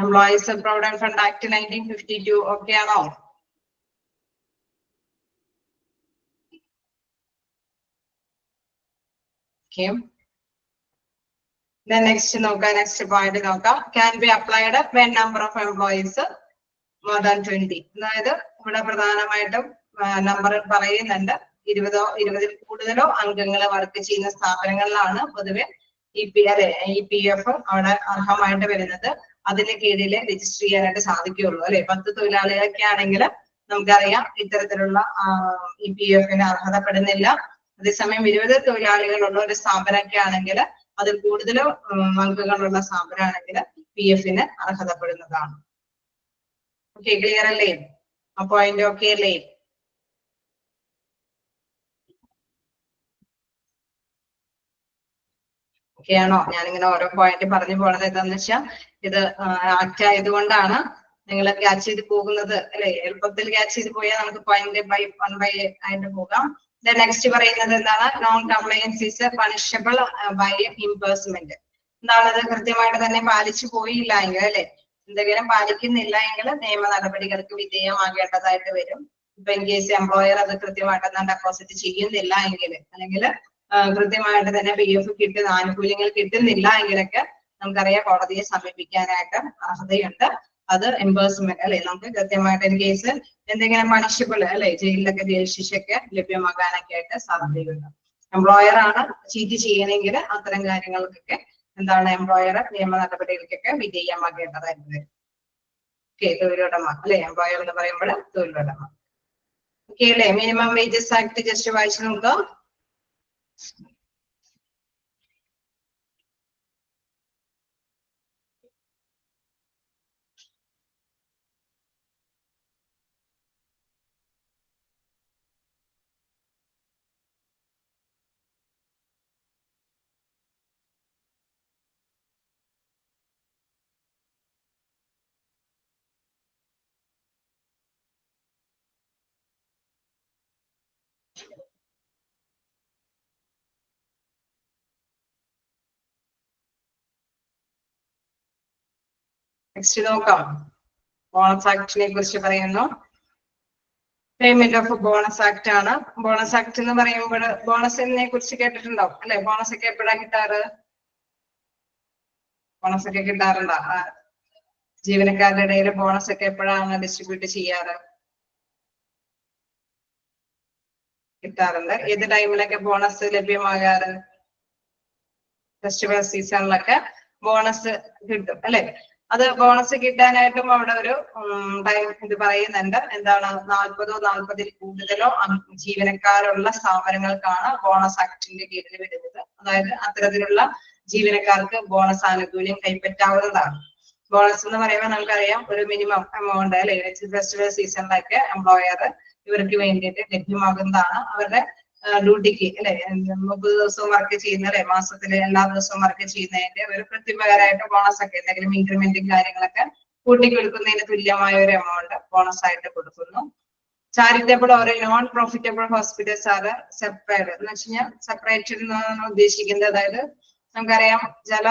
Employees provident fund act 1952 okay ആണോ? നെക്സ്റ്റ് നോക്കാം, നെക്സ്റ്റ് പോയിന്റ് നോക്കാം. Can be applied when number of employees more than 20. അതായത് ഇവിടെ പ്രധാനമായിട്ടും നമ്പർ പറയുന്നുണ്ട്. 20 20 കൂടുതലോ അംഗങ്ങൾ വർക്ക് ചെയ്യുന്ന സ്ഥാപനങ്ങളിലാണ് പൊതുവെ ഈ PF അവിടെ അർഹമായിട്ട് വരുന്നത്. അതിന് കീഴിൽ രജിസ്റ്റർ ചെയ്യാനായിട്ട് സാധിക്കുകയുള്ളൂ അല്ലെ. 10 തൊഴിലാളികളൊക്കെ ആണെങ്കിൽ നമുക്കറിയാം ഇത്തരത്തിലുള്ള ഈ PF-ന് അർഹതപ്പെടുന്നില്ല. അതേസമയം 20 തൊഴിലാളികളുള്ള ഒരു സ്ഥാപനമൊക്കെ ആണെങ്കിൽ, അതിൽ കൂടുതലോ അംഗങ്ങളുള്ള സ്ഥാപനമാണെങ്കിൽ PF-ന് അർഹതപ്പെടുന്നതാണ്. ഓക്കെ, ക്ലിയർ അല്ലേ? ആ പോയിന്റ് ഓക്കെ അല്ലേ? ഓക്കെ ആണോ? ഞാനിങ്ങനെ ഓരോ പോയിന്റ് പറഞ്ഞു പോണത് എന്താണെന്ന് വെച്ചാൽ, ഇത് ആക്ട് ആയതുകൊണ്ടാണ് നിങ്ങൾ ക്യാച്ച് ചെയ്ത് പോകുന്നത് അല്ലെ. എളുപ്പത്തിൽ ക്യാച്ച് ചെയ്ത് പോയാൽ നമുക്ക് പോയിന്റ് ബൈ 1 ബൈ ആയിട്ട് പോകാം. നെക്സ്റ്റ് പറയുന്നത് എന്താണ്, non compliance is punishable by imprisonment. എന്താണത്, കൃത്യമായിട്ട് തന്നെ പാലിച്ചു പോയില്ല എങ്കിൽ അല്ലെ, എന്തെങ്കിലും പാലിക്കുന്നില്ല എങ്കിൽ നിയമ നടപടികൾക്ക് വിധേയമാകേണ്ടതായിട്ട് വരും. ഇപ്പൊ ഇൻ കേസ് എംപ്ലോയർ അത് കൃത്യമായിട്ട് ഡെപ്പോസിറ്റ് ചെയ്യുന്നില്ല എങ്കിൽ, അല്ലെങ്കിൽ കൃത്യമായിട്ട് തന്നെ PF കിട്ടുന്ന ആനുകൂല്യങ്ങൾ കിട്ടുന്നില്ല എങ്കിലൊക്കെ നമുക്കറിയാം കോടതിയെ സമീപിക്കാനായിട്ട് അർഹതയുണ്ട്. അത് എംബേഴ്സ്മെന്റ് അല്ലെ, നമുക്ക് കൃത്യമായിട്ട് കേസ് എന്തെങ്കിലും പണിഷബിൾ അല്ലെ, ജയിലിലൊക്കെ ജയിൽ ശിക്ഷയൊക്കെ ലഭ്യമാകാനൊക്കെ ആയിട്ട് സാധ്യതയുണ്ട്. എംപ്ലോയർ ആണ് ചീറ്റ് ചെയ്യണമെങ്കിൽ അത്തരം കാര്യങ്ങൾക്കൊക്കെ എന്താണ് എംപ്ലോയർ നിയമ നടപടികൾക്കൊക്കെ വിധേയമാകേണ്ടതായിട്ട് വരും. ഓക്കെ, തൊഴിലുടമ അല്ലെ, എംപ്ലോയർ എന്ന് പറയുമ്പോൾ തൊഴിലുടമ. ഓക്കെ അല്ലെ? മിനിമം വേജസ് ആക്ട് ജസ്റ്റ് വായിച്ചു നോക്കാം. നെക്സ്റ്റ് നോക്കാം. ബോണസ് ആക്ടിനെ കുറിച്ച് പറയുന്നു. പേയ്മെന്റ് ഓഫ് ബോണസ് ആക്ട് ആണ്. ബോണസ് ആക്ട് എന്ന് പറയുമ്പോൾ ബോണസിനെ കുറിച്ച് കേട്ടിട്ടുണ്ടോ അല്ലെ? ബോണസ് ഒക്കെ എപ്പോഴാ കിട്ടാറ്? ബോണസ് ഒക്കെ കിട്ടാറുണ്ടോ? ജീവനക്കാരുടെ ഇടയിൽ ബോണസ് ഒക്കെ എപ്പോഴാണ് ഡിസ്ട്രിബ്യൂട്ട് ചെയ്യാറ്? കിട്ടാറുണ്ട്. ഏത് ടൈമിലൊക്കെ ബോണസ് ലഭ്യമാകാറ്? ഫെസ്റ്റിവൽ സീസണിലൊക്കെ ബോണസ് കിട്ടും അല്ലെ. അത് ബോണസ് കിട്ടാനായിട്ടും അവിടെ ഒരു ടൈം ഇത് പറയുന്നുണ്ട്. എന്താണ്, 40 40 കൂടുതലോ ജീവനക്കാരുള്ള സ്ഥാപനങ്ങൾക്കാണ് ബോണസ് ആക്ടിന്റെ കീഴിൽ വരുന്നത്. അതായത് അത്തരത്തിലുള്ള ജീവനക്കാർക്ക് ബോണസ് ആനുകൂല്യം കൈപ്പറ്റാവുന്നതാണ്. ബോണസ് എന്ന് പറയുമ്പോൾ നമുക്കറിയാം ഒരു മിനിമം എമൗണ്ട് അല്ലെ, ഫെസ്റ്റിവൽ സീസണിലൊക്കെ എംപ്ലോയർ ഇവർക്ക് വേണ്ടിയിട്ട് ലഭ്യമാകുന്നതാണ്. അവരുടെ ഡ്യൂട്ടിക്ക് അല്ലെ 30 ദിവസവും വർക്ക് ചെയ്യുന്ന അല്ലെ, മാസത്തില് എല്ലാ ദിവസവും വർക്ക് ചെയ്യുന്നതിന്റെ ഒരു പ്രത്യുപകാരമായിട്ട് ബോണസ് ഒക്കെ എന്തെങ്കിലും ഇൻക്രിമെന്റും കാര്യങ്ങളൊക്കെ കൂട്ടിക്കൊടുക്കുന്നതിന് തുല്യമായ ഒരു എമൗണ്ട് ബോണസ് ആയിട്ട് കൊടുക്കുന്നു. Charitable or non profitable hospitals R separate എന്ന് വെച്ച് കഴിഞ്ഞാൽ സെപ്പറേറ്റഡ് എന്നാണ് ഉദ്ദേശിക്കുന്നത്. അതായത് നമുക്കറിയാം ചില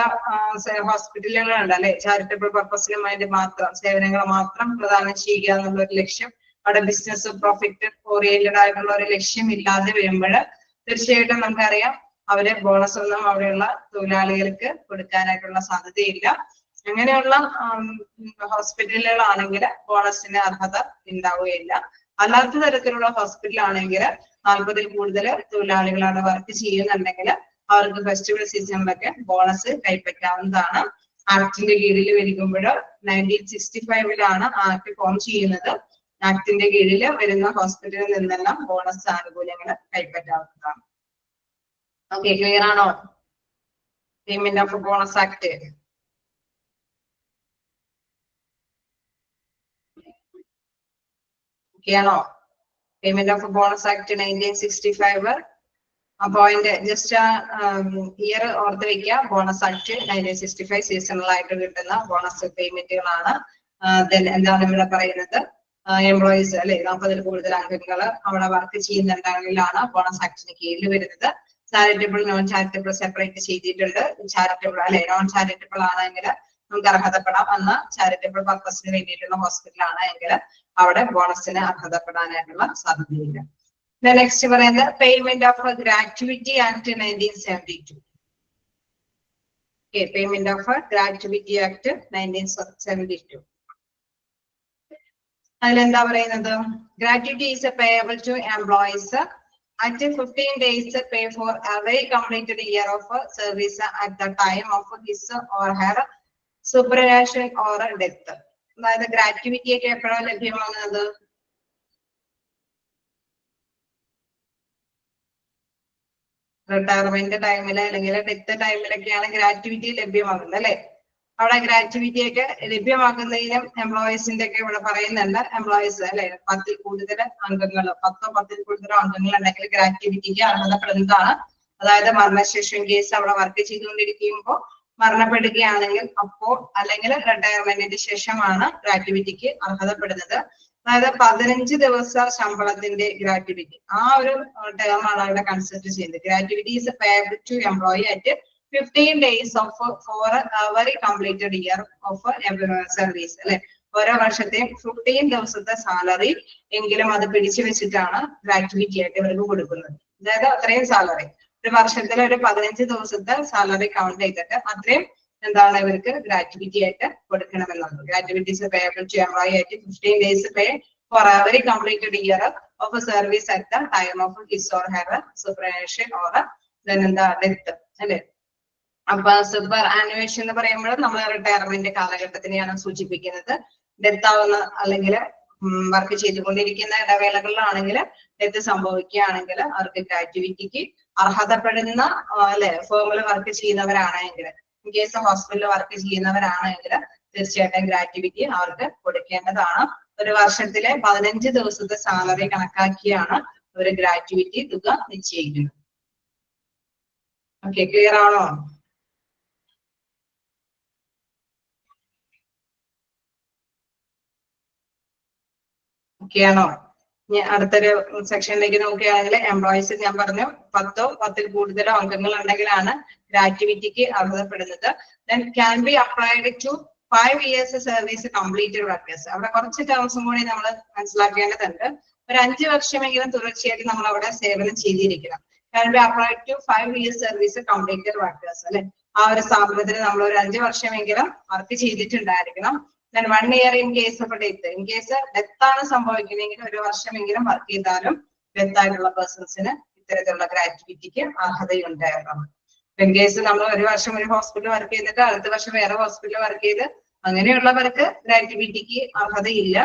ഹോസ്പിറ്റലുകളുണ്ട് അല്ലെ, ചാരിറ്റബിൾ പർപ്പസിന് വേണ്ടി മാത്രം സേവനങ്ങൾ മാത്രം പ്രദാനം ചെയ്യുക എന്നുള്ള ഒരു ലക്ഷ്യം, അവിടെ ബിസിനസ് പ്രോഫിറ്റ് ഓറിയന്റഡ് ആയിട്ടുള്ള ഒരു ലക്ഷ്യം ഇല്ലാതെ വരുമ്പോൾ തീർച്ചയായിട്ടും നമുക്കറിയാം അവര് ബോണസ് ഒന്നും അവിടെയുള്ള തൊഴിലാളികൾക്ക് കൊടുക്കാനായിട്ടുള്ള സാധ്യതയില്ല. അങ്ങനെയുള്ള ഹോസ്പിറ്റലുകളാണെങ്കിൽ ബോണസിന് അർഹത ഉണ്ടാവുകയില്ല. അല്ലാത്ത തരത്തിലുള്ള ഹോസ്പിറ്റൽ ആണെങ്കിൽ 40-ൽ കൂടുതൽ തൊഴിലാളികളാണ് വർക്ക് ചെയ്യുന്നുണ്ടെങ്കിൽ അവർക്ക് ഫെസ്റ്റിവൽ സീസണിലൊക്കെ ബോണസ് കൈപ്പറ്റാവുന്നതാണ്. ആക്ടിന്റെ കീഴിൽ വരിക്കുമ്പോൾ 1965 ആക്ട് ഫോം ചെയ്യുന്നത്. ആക്ടിന്റെ കീഴിൽ വരുന്ന ഹോസ്പിറ്റലിൽ നിന്നെല്ലാം ബോണസ് ആനുകൂല്യങ്ങൾ കൈപ്പറ്റാവുന്നതാണ്. ഓക്കെ, ക്ലിയർ ആണോ? Payment of bonus act. ഓക്കെയാണോ? Payment of bonus act 1965. Point just year ഓർത്ത് വെക്കുക. ബോണസ് ആക്ട് 1965 സീസണലായിട്ട് കിട്ടുന്ന ബോണസ് പേയ്മെന്റുകളാണ്. എന്താണ് ഇവിടെ പറയുന്നത്? എംപ്ലോയീസ് അല്ലെ 40-ൽ കൂടുതൽ അംഗങ്ങൾ അവിടെ വർക്ക് ചെയ്യുന്നുണ്ടെങ്കിലാണ് ബോണസ് ആക്ടിന് കീഴിൽ വരുന്നത്. ചാരിറ്റബിൾ നോൺ ചാരിറ്റബിൾ സെപ്പറേറ്റ് ചെയ്തിട്ടുണ്ട്. ചാരിറ്റബിൾ അല്ലെ നോൺ ചാരിറ്റബിൾ ആണെങ്കിൽ നമുക്ക് അർഹതപ്പെടാം. എന്ന ചാരിറ്റബിൾ പർപ്പസിന് വേണ്ടിയിട്ടുള്ള ഹോസ്പിറ്റൽ ആണെങ്കിൽ അവിടെ ബോണസിന് അർഹതപ്പെടാനായിട്ടുള്ള സാധ്യതയില്ല. നെക്സ്റ്റ് പറയുന്നത് payment of gratuity act 1972. Payment of gratuity act 1972. അതിലെന്താ പറയുന്നത്? Gratuity is payable to employees at 15 days pay for every completed year of service at the time of his or her superannuation or death. അതായത് gratuity ഒക്കെ എപ്പോഴാണ് ലഭ്യമാകുന്നത്? Retirement ടൈമില് അല്ലെങ്കിൽ death ടൈമിലൊക്കെയാണ് gratuity ലഭ്യമാകുന്നത് അല്ലെ. അവിടെ ഗ്രാറ്റുവിറ്റി ഒക്കെ ലഭ്യമാക്കുന്നതിനും എംപ്ലോയീസിന്റെ ഒക്കെ ഇവിടെ പറയുന്നുണ്ട്. എംപ്ലോയീസ് അല്ലെ 10-ൽ കൂടുതൽ അംഗങ്ങൾ 10-ൽ കൂടുതൽ അംഗങ്ങൾ ഉണ്ടെങ്കിൽ ഗ്രാറ്റുവിറ്റിക്ക് അർഹതപ്പെടുന്നതാണ്. അതായത് മരണശേഷം കേസ് അവിടെ വർക്ക് ചെയ്തുകൊണ്ടിരിക്കുമ്പോൾ മരണപ്പെടുകയാണെങ്കിൽ അപ്പോൾ അല്ലെങ്കിൽ റിട്ടയർമെന്റിന് ശേഷമാണ് ഗ്രാറ്റുവിറ്റിക്ക് അർഹതപ്പെടുന്നത്. അതായത് 15 ദിവസ ശമ്പളത്തിന്റെ ഗ്രാറ്റുവിറ്റി ആ ഒരു ടേം ആണ് അവിടെ കൺസിഡർ ചെയ്യുന്നത്. Gratuity is payable to employee at 15 days for every completed year of service അല്ലെ. ഓരോ വർഷത്തെയും 15 ദിവസത്തെ സാലറി എങ്കിലും അത് പിടിച്ചു വെച്ചിട്ടാണ് ഗ്രാറ്റുവിറ്റി ആയിട്ട് ഇവർക്ക് കൊടുക്കുന്നത്. അതായത് അത്രയും സാലറി ഒരു വർഷത്തിൽ ഒരു 15 ദിവസത്തെ സാലറി കൗണ്ട് ചെയ്തിട്ട് അത്രയും എന്താണ് ഇവർക്ക് ഗ്രാറ്റുവിറ്റി ആയിട്ട് കൊടുക്കണമെന്നുള്ളത്. Gratuity is payable to employee at 15 days pay for every completed year of service at the time of his or her superannuation or എന്താ ഡെത്ത് അല്ലെ. അപ്പൊ സൂപ്പർ ആനുവേഷൻ എന്ന് പറയുമ്പോൾ നമ്മൾ റിട്ടയർമെന്റ് കാലഘട്ടത്തിനെയാണ് സൂചിപ്പിക്കുന്നത്. ഡെത്ത് ആവുന്ന അല്ലെങ്കിൽ വർക്ക് ചെയ്തുകൊണ്ടിരിക്കുന്ന ഇടവേളകളിലാണെങ്കിൽ ഡെത്ത് സംഭവിക്കുകയാണെങ്കിൽ അവർക്ക് ഗ്രാറ്റുവിറ്റിക്ക് അർഹതപ്പെടുന്ന അല്ലെ ഫേമിൽ വർക്ക് ചെയ്യുന്നവരാണെങ്കിൽ, ഇൻ കേസ് ഹോസ്പിറ്റലിൽ വർക്ക് ചെയ്യുന്നവരാണെങ്കിൽ തീർച്ചയായിട്ടും ഗ്രാറ്റുവിറ്റി അവർക്ക് കൊടുക്കേണ്ടതാണ്. ഒരു വർഷത്തിലെ 15 ദിവസത്തെ സാലറി കണക്കാക്കിയാണ് ഒരു ഗ്രാറ്റുവിറ്റി തുക നിശ്ചയിക്കുന്നത്. ഓക്കെ, ക്ലിയർ ആണോ? ഓക്കെയാണോ? അടുത്തൊരു സെക്ഷനിലേക്ക് നോക്കുകയാണെങ്കിൽ എംപ്ലോയീസ് ഞാൻ പറഞ്ഞു 10-ൽ കൂടുതലോ അംഗങ്ങൾ ഉണ്ടെങ്കിലാണ് ഗ്രാറ്റുവിറ്റിക്ക് അർഹതപ്പെടുന്നത്. Then can be applied to 5 years service completed workers. അവിടെ കുറച്ച് ടേംസും കൂടി നമ്മൾ മനസ്സിലാക്കേണ്ടതുണ്ട്. ഒരു 5 വർഷമെങ്കിലും തുടർച്ചയായിട്ട് നമ്മൾ അവിടെ സേവനം ചെയ്തിരിക്കണം. Can be applied to 5 years service completed workers അല്ലെ. ആ ഒരു സ്ഥാപനത്തിൽ നമ്മൾ ഒരു 5 വർഷമെങ്കിലും വർക്ക് ചെയ്തിട്ടുണ്ടായിരിക്കണം. Then 1 year in case of a death. In case death ആണ് സംഭവിക്കുന്നതെങ്കിൽ 1 വർഷമെങ്കിലും വർക്ക് ചെയ്താലും ഡെത്ത് ആയിട്ടുള്ള പേഴ്സൺസിന് ഇത്തരത്തിലുള്ള ഗ്രാറ്റുവിറ്റിക്ക് അർഹതയുണ്ടായിരുന്നു. ഇൻ കേസ് നമ്മൾ 1 വർഷം ഒരു ഹോസ്പിറ്റലിൽ വർക്ക് ചെയ്തിട്ട് അടുത്ത വർഷം വേറെ ഹോസ്പിറ്റലിൽ വർക്ക് ചെയ്ത് അങ്ങനെയുള്ളവർക്ക് ഗ്രാറ്റുവിറ്റിക്ക് അർഹതയില്ല.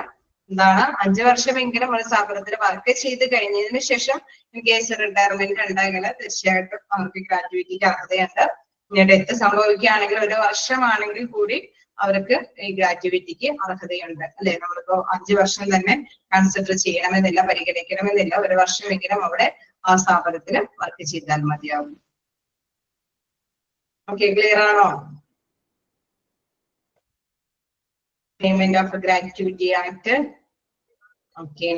എന്താണ് 5 വർഷമെങ്കിലും ഒരു സ്ഥാപനത്തിൽ വർക്ക് ചെയ്ത് കഴിഞ്ഞതിന് ശേഷം ഇൻ കേസ് റിട്ടയർമെന്റ് ഉണ്ടെങ്കിൽ തീർച്ചയായിട്ടും അവർക്ക് ഗ്രാറ്റുവിറ്റിക്ക് അർഹതയുണ്ട്. ഇനി ഡെത്ത് സംഭവിക്കുകയാണെങ്കിൽ 1 വർഷമാണെങ്കിൽ കൂടി അവർക്ക് ഈ ഗ്രാറ്റുവിറ്റിക്ക് അർഹതയുണ്ട് അല്ലെ. നമ്മളിപ്പോ 5 വർഷം തന്നെ കൺസിഡർ ചെയ്യണമെന്നില്ല, പരിഗണിക്കണമെന്നില്ല. 1 വർഷമെങ്കിലും അവിടെ ആ സ്ഥാപനത്തിൽ വർക്ക് ചെയ്താൽ മതിയാവും. ഓക്കെ, ക്ലിയർ ആണോ? Payment of gratuity act. Okay,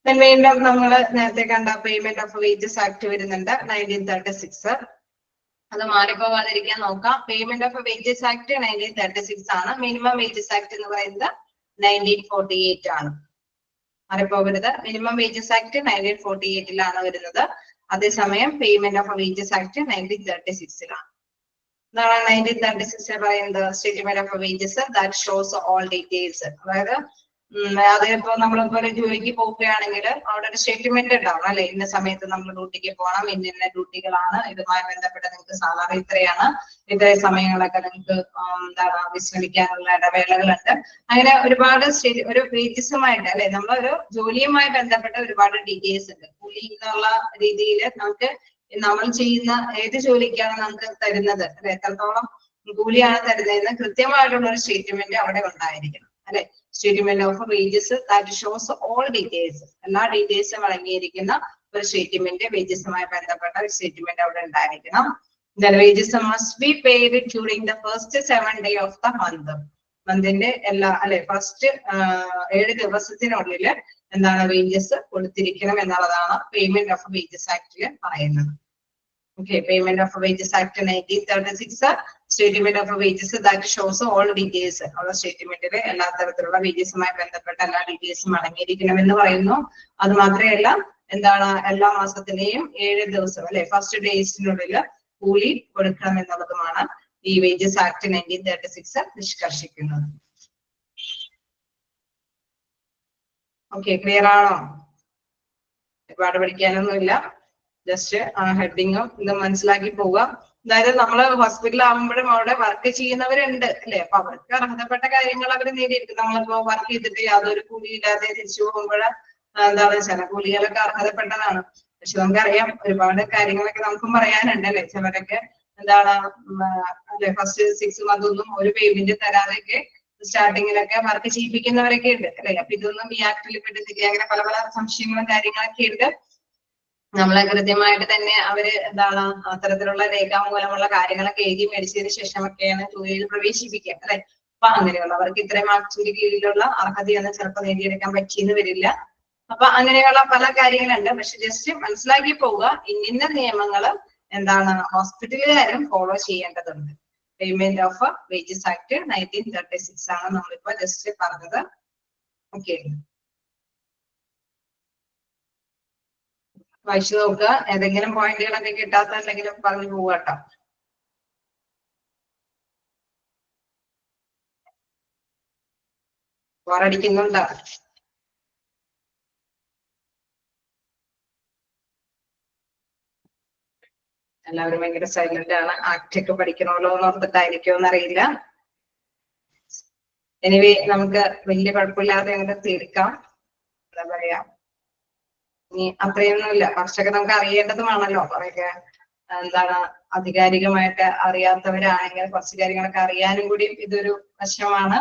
വീണ്ടും നമ്മൾ നേരത്തെ കണ്ട പേയ്മെന്റ് ഓഫ് വേജസ് ആക്ട് വരുന്നുണ്ട് 1936. അത് മാറിപ്പോവാതിരിക്കാൻ നോക്കാം. പേയ്മെന്റ് ഓഫ് വേജസ് ആക്ട് 1936 ആണ്. മിനിമം വേജസ് ആക്ട് എന്ന് പറയുന്നത് 1948 ആണ്. മാറിപ്പോകരുത്. മിനിമം വേജസ് ആക്ട് 1948 വരുന്നത്. അതേസമയം പേയ്മെന്റ് ഓഫ് വേജസ് ആക്ട് 1936 എന്താണ് 1936 പറയുന്നത്? Statement of wages that shows all details. അതായത് അതിപ്പോ നമ്മളിപ്പോ ഒരു ജോലിക്ക് പോവുകയാണെങ്കിൽ അവിടെ ഒരു സ്റ്റേറ്റ്മെന്റ് ഉണ്ടാവും അല്ലെ. ഇന്ന സമയത്ത് നമ്മൾ ഡ്യൂട്ടിക്ക് പോകണം, ഇന്ന ഡ്യൂട്ടികളാണ്, ഇതുമായി ബന്ധപ്പെട്ട് നിങ്ങൾക്ക് സാലറി ഇത്രയാണ്, ഇത്ര സമയങ്ങളൊക്കെ നിങ്ങൾക്ക് എന്താണ് വിശ്രമിക്കാനുള്ള ഇടവേളകളുണ്ട്. അങ്ങനെ ഒരുപാട് ഒരു വേജസുമായിട്ട് അല്ലെ, നമ്മളൊരു ജോലിയുമായി ബന്ധപ്പെട്ട ഒരുപാട് ഡീറ്റെയിൽസ് ഉണ്ട്. കൂലി എന്നുള്ള രീതിയിൽ നമുക്ക് നമ്മൾ ചെയ്യുന്ന ഏത് ജോലിക്കാണ് നമുക്ക് തരുന്നത് അല്ലെ, എത്രത്തോളം കൂലിയാണ് തരുന്നതെന്ന് കൃത്യമായിട്ടുള്ള ഒരു സ്റ്റേറ്റ്മെന്റ് അവിടെ ഉണ്ടായിരിക്കണം അല്ലെ. Statement of wages that shows all details, എല്ലാ ഡീറ്റെയിൽസും അടങ്ങിയിരിക്കുന്ന ഒരു സ്റ്റേറ്റ്മെന്റ്, വേജസുമായി ബന്ധപ്പെട്ട ഒരു സ്റ്റേറ്റ്മെന്റ് അവിടെ ഉണ്ടായിരിക്കണം. The wages must be paid during the first 7 days of the month. മന്തിന്റെ എല്ലാ അല്ലെ ഫസ്റ്റ് 7 ദിവസത്തിനുള്ളിൽ എന്താണ് വേജസ് കൊടുത്തിരിക്കണം എന്നുള്ളതാണ് പേയ്മെന്റ് ഓഫ് വേജസ് ആക്ടിൽ പറയുന്നത്. Okay, payment of wages act 1936, statement of wages that shows all details. അവിടെ സ്റ്റേറ്റ്മെന്റിൽ എല്ലാ തരത്തിലുള്ള വേജസുമായി ബന്ധപ്പെട്ട എല്ലാ ഡീറ്റെയിൽസും അടങ്ങിയിരിക്കണമെന്ന് പറയുന്നു. അത് മാത്രമല്ല എന്താണ് എല്ലാ മാസത്തിലെയും 7 ദിവസം അല്ലെ ഫസ്റ്റ് ഡേയ്സിനുള്ളിൽ കൂലി കൊടുക്കണം എന്നുള്ളതുമാണ് ഈ വേജസ് ആക്ട് 1936 നിഷ്കർഷിക്കുന്നത്. ഓക്കെ, ക്ലിയർ ആണോ? ഒരുപാട് പഠിക്കാനൊന്നുമില്ല, ജസ്റ്റ് ഹെഡിങ്ങും ഇത് മനസ്സിലാക്കി പോവുക. അതായത് നമ്മള് ഹോസ്പിറ്റലിൽ ആകുമ്പോഴും അവിടെ വർക്ക് ചെയ്യുന്നവരുണ്ട് അല്ലെ. അപ്പൊ അവർക്ക് അർഹതപ്പെട്ട കാര്യങ്ങൾ അവർ നേടിയെടുക്കും. നമ്മളിപ്പോ വർക്ക് ചെയ്തിട്ട് യാതൊരു കൂലിയില്ലാതെ തിരിച്ചു പോകുമ്പോൾ എന്താണ് ചില കൂലികളൊക്കെ അർഹതപ്പെട്ടതാണ്. പക്ഷെ നമുക്കറിയാം ഒരുപാട് കാര്യങ്ങളൊക്കെ നമുക്കും പറയാനുണ്ട് അല്ലെ. ചിലരൊക്കെ എന്താണ് അല്ലെ ഫസ്റ്റ് 6 months ഒന്നും ഒരു പേയ്മെന്റ് തരാതെയൊക്കെ സ്റ്റാർട്ടിങ്ങിലൊക്കെ വർക്ക് ചെയ്യിപ്പിക്കുന്നവരൊക്കെ ഉണ്ട് അല്ലെ. അപ്പൊ ഇതൊന്നും ഈ ആക്ടിൽ പെടുന്നില്ല. അങ്ങനെ പല പല സംശയങ്ങളും കാര്യങ്ങളൊക്കെ ഉണ്ട്. നമ്മളെ കൃത്യമായിട്ട് തന്നെ അവര് എന്താണ് അത്തരത്തിലുള്ള രേഖാമൂലമുള്ള കാര്യങ്ങളൊക്കെ എഴുതി മേടിച്ചതിന് ശേഷമൊക്കെയാണ് ജോലിയിൽ പ്രവേശിപ്പിക്കുക അല്ലെ. അപ്പൊ അങ്ങനെയുള്ളവർക്ക് ഇത്രയും മാർക്സിന്റെ കീഴിലുള്ള അർഹതയൊന്നും ചിലപ്പോൾ നേടിയെടുക്കാൻ പറ്റിയെന്ന് വരില്ല. അപ്പൊ അങ്ങനെയുള്ള പല കാര്യങ്ങളുണ്ട്. പക്ഷെ ജസ്റ്റ് മനസ്സിലാക്കി പോവുക, ഇന്ന നിയമങ്ങൾ എന്താണ് ഹോസ്പിറ്റലുകാരും ഫോളോ ചെയ്യേണ്ടതുണ്ട്. പേയ്മെന്റ് ഓഫ് വേജസ് ആക്ട് 1936 ആണ് നമ്മളിപ്പോ ജസ്റ്റ് പറഞ്ഞത്. ഓക്കെ, വായിച്ചു നോക്കുക. ഏതെങ്കിലും പോയിന്റുകളൊക്കെ കിട്ടാത്തുണ്ടെങ്കിലും പറഞ്ഞു പോവാട്ടോ. ബോറടിക്കുന്നുണ്ടോ? എല്ലാവരും ഭയങ്കര സൈലന്റ് ആണ്. ആക്ട് ഒക്കെ പഠിക്കണമല്ലോ എന്ന് ഓർത്തിട്ടായിരിക്കുമോ എന്നറിയില്ല. എനിവേ നമുക്ക് വലിയ കുഴപ്പമില്ലാതെ അങ്ങനെ തീർക്കാം. എന്താ പറയാ, ഇനി അത്രയൊന്നുമില്ല. കുറച്ചൊക്കെ നമുക്ക് അറിയേണ്ടതുമാണല്ലോ. കുറെയൊക്കെ എന്താണ് ആധികാരികമായിട്ട് അറിയാത്തവരാണെങ്കിൽ കുറച്ച് കാര്യങ്ങളൊക്കെ അറിയാനും കൂടി ഇതൊരു വശമാണ്.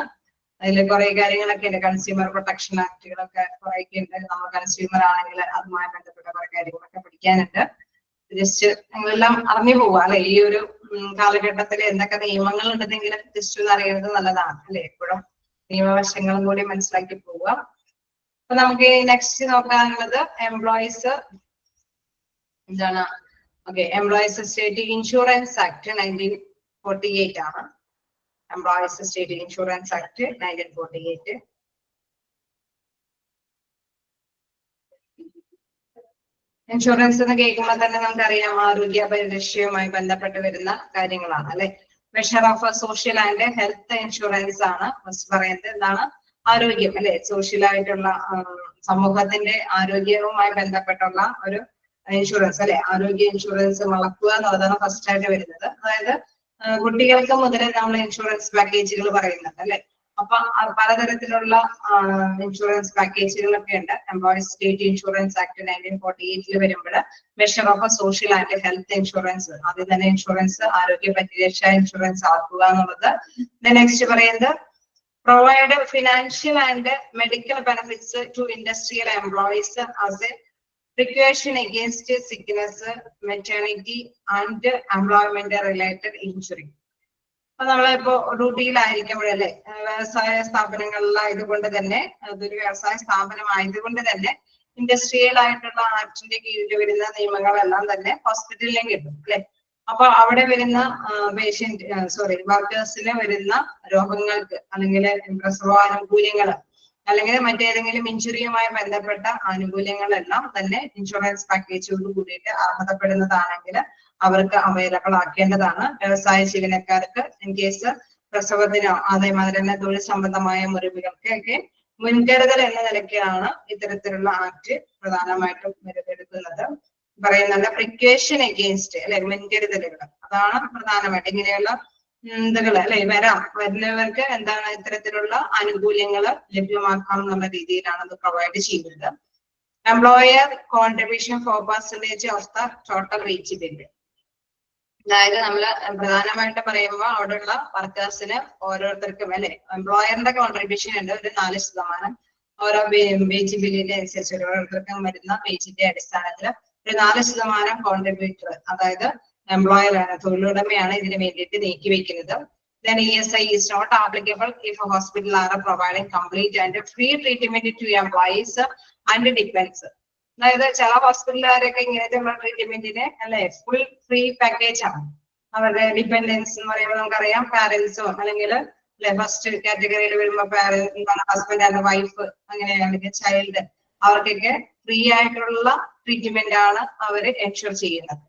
അതിൽ കുറെ കാര്യങ്ങളൊക്കെ ഉണ്ട്. കൺസ്യൂമർ പ്രൊട്ടക്ഷൻ ആക്ടുകളൊക്കെ കുറെയൊക്കെ ഉണ്ട്. നമ്മൾ കൺസ്യൂമർ ആണെങ്കിൽ അതുമായി ബന്ധപ്പെട്ട കുറെ കാര്യങ്ങളൊക്കെ പഠിക്കാനുണ്ട്. ജസ്റ്റ് നിങ്ങളെല്ലാം അറിഞ്ഞു പോവുക അല്ലെ. ഈ ഒരു കാലഘട്ടത്തിൽ എന്തൊക്കെ നിയമങ്ങൾ ഉണ്ടെന്നെങ്കിലും ജസ്റ്റ് ഒന്ന് അറിയുന്നത് നല്ലതാണ് അല്ലെ. എപ്പോഴും നിയമവശങ്ങളും കൂടി മനസ്സിലാക്കി പോവുക. അപ്പൊ നമുക്ക് നെക്സ്റ്റ് നോക്കാനുള്ളത് എംപ്ലോയീസ് എന്താണ്. Okay, employees state insurance act 1948 ആണ്. Employees state insurance act 1948. Insurance എന്ന് കേൾക്കുമ്പോൾ തന്നെ നമുക്കറിയാം ആരോഗ്യ പരിരക്ഷയുമായി ബന്ധപ്പെട്ട് വരുന്ന കാര്യങ്ങളാണ് അല്ലെ. Measure of social and health insurance ആണ് ഫസ്റ്റ് പറയുന്നത്. എന്താണ് ആരോഗ്യം അല്ലെ. സോഷ്യൽ ആയിട്ടുള്ള സമൂഹത്തിന്റെ ആരോഗ്യവുമായി ബന്ധപ്പെട്ടുള്ള ഒരു ഇൻഷുറൻസ് അല്ലെ. ആരോഗ്യ ഇൻഷുറൻസ് വളർത്തുക എന്നുള്ളതാണ് ഫസ്റ്റ് ആയിട്ട് വരുന്നത്. അതായത് കുട്ടികൾക്ക് മുതലേ നമ്മൾ ഇൻഷുറൻസ് പാക്കേജുകൾ പറയുന്നുണ്ട് അല്ലെ. അപ്പൊ പലതരത്തിലുള്ള ഇൻഷുറൻസ് പാക്കേജുകളൊക്കെ ഉണ്ട്. എംപ്ലോയീസ് സ്റ്റേറ്റ് ഇൻഷുറൻസ് ആക്ട് 1948 വരുമ്പോൾ measure of social and health insurance, ആദ്യം തന്നെ ഇൻഷുറൻസ് ആരോഗ്യ പരിരക്ഷ ഇൻഷുറൻസ് ആക്കുക എന്നുള്ളത്. നെക്സ്റ്റ് പറയുന്നത് provide financial and medical benefits to industrial employees as a precaution against sickness, maternity and employment related injury. അപ്പൊ നമ്മളിപ്പോ ഡ്യൂട്ടിയിലായിരിക്കുമ്പോഴല്ലേ, വ്യവസായ സ്ഥാപനങ്ങളിലായതുകൊണ്ട് തന്നെ, അതൊരു വ്യവസായ സ്ഥാപനമായതുകൊണ്ട് തന്നെ ഇൻഡസ്ട്രിയൽ ആയിട്ടുള്ള ആക്ടിന്റെ കീഴിൽ വരുന്ന നിയമങ്ങളെല്ലാം തന്നെ ഹോസ്പിറ്റലിലും കിട്ടും അല്ലെ. അപ്പൊ അവിടെ വരുന്ന വർക്കേഴ്സിന് വരുന്ന രോഗങ്ങൾക്ക് അല്ലെങ്കിൽ പ്രസവാനുകൂല്യങ്ങൾ അല്ലെങ്കിൽ മറ്റേതെങ്കിലും ഇഞ്ചുറിയുമായി ബന്ധപ്പെട്ട ആനുകൂല്യങ്ങളെല്ലാം തന്നെ ഇൻഷുറൻസ് പാക്കേജോട് കൂടിയിട്ട് അർഹതപ്പെടുന്നതാണെങ്കിൽ അവർക്ക് അവൈലബിൾ ആക്കേണ്ടതാണ്. വ്യവസായ ജീവനക്കാർക്ക് ഇൻ കേസ് പ്രസവത്തിനോ അതേമാതിരി തന്നെ തൊഴിൽ സംബന്ധമായ മുറിവുകൾക്കൊക്കെ മുൻകരുതൽ എന്ന നിലയ്ക്കാണ് ഇത്തരത്തിലുള്ള ആക്ട് പ്രധാനമായിട്ടും എടുക്കുന്നത്. പറയുന്നുണ്ട് പ്രിക്വേഷൻ അഗെയിൻസ്റ്റ് അല്ലെ, മുൻകരുതലുകൾ, അതാണ് പ്രധാനമായിട്ട് ഇങ്ങനെയുള്ള അല്ലെ വരുന്നവർക്ക് എന്താണ് ഇത്തരത്തിലുള്ള ആനുകൂല്യങ്ങൾ ലഭ്യമാക്കാം എന്നുള്ള രീതിയിലാണ് അത് പ്രൊവൈഡ് ചെയ്യുന്നത്. Employer contribution 4% of the total wage bill. അതായത് നമ്മൾ പ്രധാനമായിട്ട് പറയുമ്പോൾ അവിടെയുള്ള വർക്കേഴ്സിന് ഓരോരുത്തർക്കും അല്ലെ എംപ്ലോയറിന്റെ കോൺട്രിബ്യൂഷൻ ഉണ്ട് ഒരു 4%. ഓരോ വേജ് ബില്ലിന്റെ അനുസരിച്ച് ഓരോരുത്തർക്കും വരുന്ന വേജിന്റെ അടിസ്ഥാനത്തിൽ ഒരു 4% കോൺട്രിബ്യൂട്ടർ, അതായത് എംപ്ലോയർ ആണ്, തൊഴിലുടമയാണ് ഇതിന് വേണ്ടിയിട്ട് നീക്കി വെക്കുന്നത്. Then ESI is not applicable if a hospital are providing complete and free treatment to employees and dependents. അതായത് ചില ഹോസ്പിറ്റലുകാരൊക്കെ ഇങ്ങനത്തെ ട്രീറ്റ്മെന്റിന് അല്ലെ ഫുൾ ഫ്രീ പാക്കേജ് ആണ്. അവരുടെ ഡിപെൻഡൻസ് എന്ന് പറയുമ്പോൾ നമുക്കറിയാം പാരന്റ്സോ അല്ലെങ്കിൽ ഫസ്റ്റ് കാറ്റഗറിയിൽ വരുമ്പോ പാരന്റ്, ഹസ്ബൻഡ് ആൻഡ് വൈഫ്, അങ്ങനെയാണെങ്കിൽ ചൈൽഡ്, അവർക്കൊക്കെ ഫ്രീ ആയിട്ടുള്ള ട്രീറ്റ്മെന്റ് ആണ് അവര് എൻഷുർ ചെയ്യുന്നത്.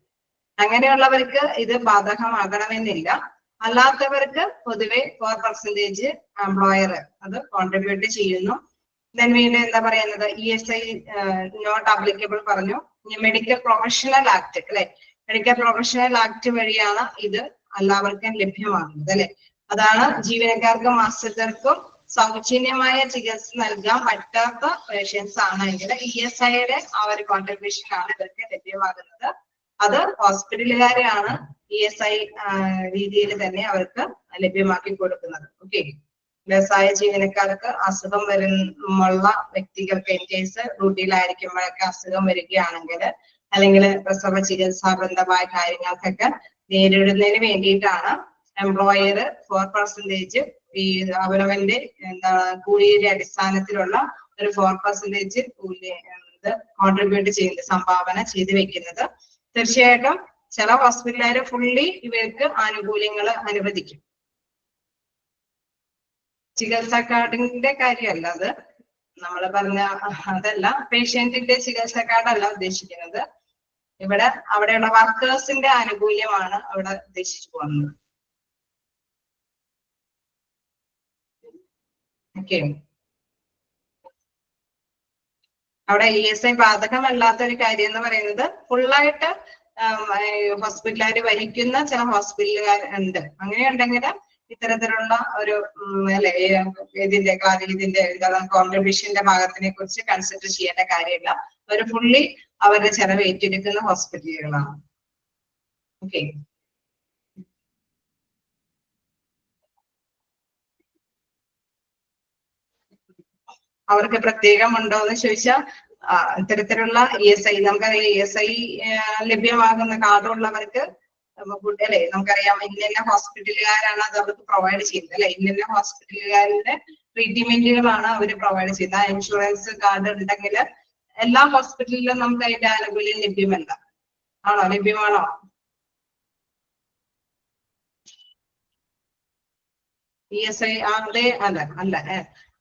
അങ്ങനെയുള്ളവർക്ക് ഇത് ബാധകമാകണമെന്നില്ല. അല്ലാത്തവർക്ക് പൊതുവെ 4% എംപ്ലോയർ അത് കോൺട്രിബ്യൂട്ട് ചെയ്യുന്നു. ദെൻ വീണ്ടും എന്താ പറയുന്നത്, ESI നോട്ട് ആപ്ലിക്കബിൾ പറഞ്ഞു. മെഡിക്കൽ പ്രൊഫഷണൽ ആക്ട് അല്ലെ, മെഡിക്കൽ പ്രൊഫഷണൽ ആക്ട് വഴിയാണ് ഇത് എല്ലാവർക്കും ലഭ്യമാകുന്നത് അല്ലെ. അതാണ് ജീവനക്കാർക്കും ആശ്രിതർക്കും സൗജന്യമായ ചികിത്സ നൽകാൻ പറ്റാത്ത പേഷ്യൻസ് ആണെങ്കിൽ ESIയുടെ ആ ഒരു കോൺട്രിബ്യൂഷൻ ആണ് ഇവർക്ക് ലഭ്യമാകുന്നത്. അത് ഹോസ്പിറ്റലുകാരെയാണ് ESI രീതിയിൽ തന്നെ അവർക്ക് ലഭ്യമാക്കി കൊടുക്കുന്നത്. ഓക്കെ, വ്യവസായ ജീവനക്കാർക്ക് അസുഖം വരുന്ന വ്യക്തികൾക്ക് ഇൻ കേസ് ഡ്യൂട്ടിയിലായിരിക്കുമ്പോഴൊക്കെ അസുഖം വരികയാണെങ്കിൽ അല്ലെങ്കിൽ പ്രസവ ചികിത്സാബന്ധമായ കാര്യങ്ങൾക്കൊക്കെ നേരിടുന്നതിന് വേണ്ടിയിട്ടാണ് എംപ്ലോയർ 4% ഈ അവനവന്റെ കൂലിയുടെ അടിസ്ഥാനത്തിലുള്ള ഒരു 4% കൂലി കോൺട്രിബ്യൂട്ട് ചെയ്ത് സംഭാവന ചെയ്ത് വെക്കുന്നത്. തീർച്ചയായിട്ടും ചില ഹോസ്പിറ്റലുകാര് ഫുള്ളി ഇവർക്ക് ആനുകൂല്യങ്ങൾ അനുവദിക്കും. ചികിത്സാ കാർഡിന്റെ കാര്യമല്ല അത്, നമ്മൾ പറഞ്ഞ അതല്ല, പേഷ്യന്റിന്റെ ചികിത്സാ കാർഡല്ല ഉദ്ദേശിക്കുന്നത്. ഇവിടെ അവിടെയുള്ള വർക്കേഴ്സിന്റെ ആനുകൂല്യമാണ് അവിടെ ഉദ്ദേശിച്ചു പോകുന്നത്. ഓക്കെ, അവിടെ ESI ബാധകമല്ലാത്ത ഒരു കാര്യം എന്ന് പറയുന്നത് ഫുള്ളായിട്ട് ഹോസ്പിറ്റലുകാർ വഹിക്കുന്ന ചില ഹോസ്പിറ്റലുകാർ ഉണ്ട്. അങ്ങനെയുണ്ടെങ്കിൽ ഇത്തരത്തിലുള്ള ഒരു ഇതിന്റെ കോൺട്രിബ്യൂഷന്റെ ഭാഗത്തിനെ കുറിച്ച് കൺസിഡർ ചെയ്യേണ്ട കാര്യമില്ല. അവർ ഫുള്ളി അവരുടെ ചെലവ് ഏറ്റെടുക്കുന്ന ഹോസ്പിറ്റലുകളാണ്. ഓക്കെ, അവർക്ക് പ്രത്യേകം ഉണ്ടോ എന്ന് ചോദിച്ചാൽ ഇത്തരത്തിലുള്ള ESI നമുക്കറിയാം, ESI ലഭ്യമാകുന്ന കാർഡുള്ളവർക്ക് അല്ലെ നമുക്കറിയാം ഇന്ന ഹോസ്പിറ്റലുകാരാണ് അത് അവർക്ക് പ്രൊവൈഡ് ചെയ്യുന്നത് അല്ലെ. ഇന്ന ഹോസ്പിറ്റലുകാരുടെ ട്രീറ്റ്മെന്റുകളാണ് അവർ പ്രൊവൈഡ് ചെയ്യുന്നത്. ഇൻഷുറൻസ് കാർഡ് ഉണ്ടെങ്കിൽ എല്ലാ ഹോസ്പിറ്റലിലും നമുക്ക് അതിന്റെ ആനുകൂല്യം ലഭ്യമല്ല. ആണോ, ലഭ്യമാണോ? ESI അതെ അല്ല.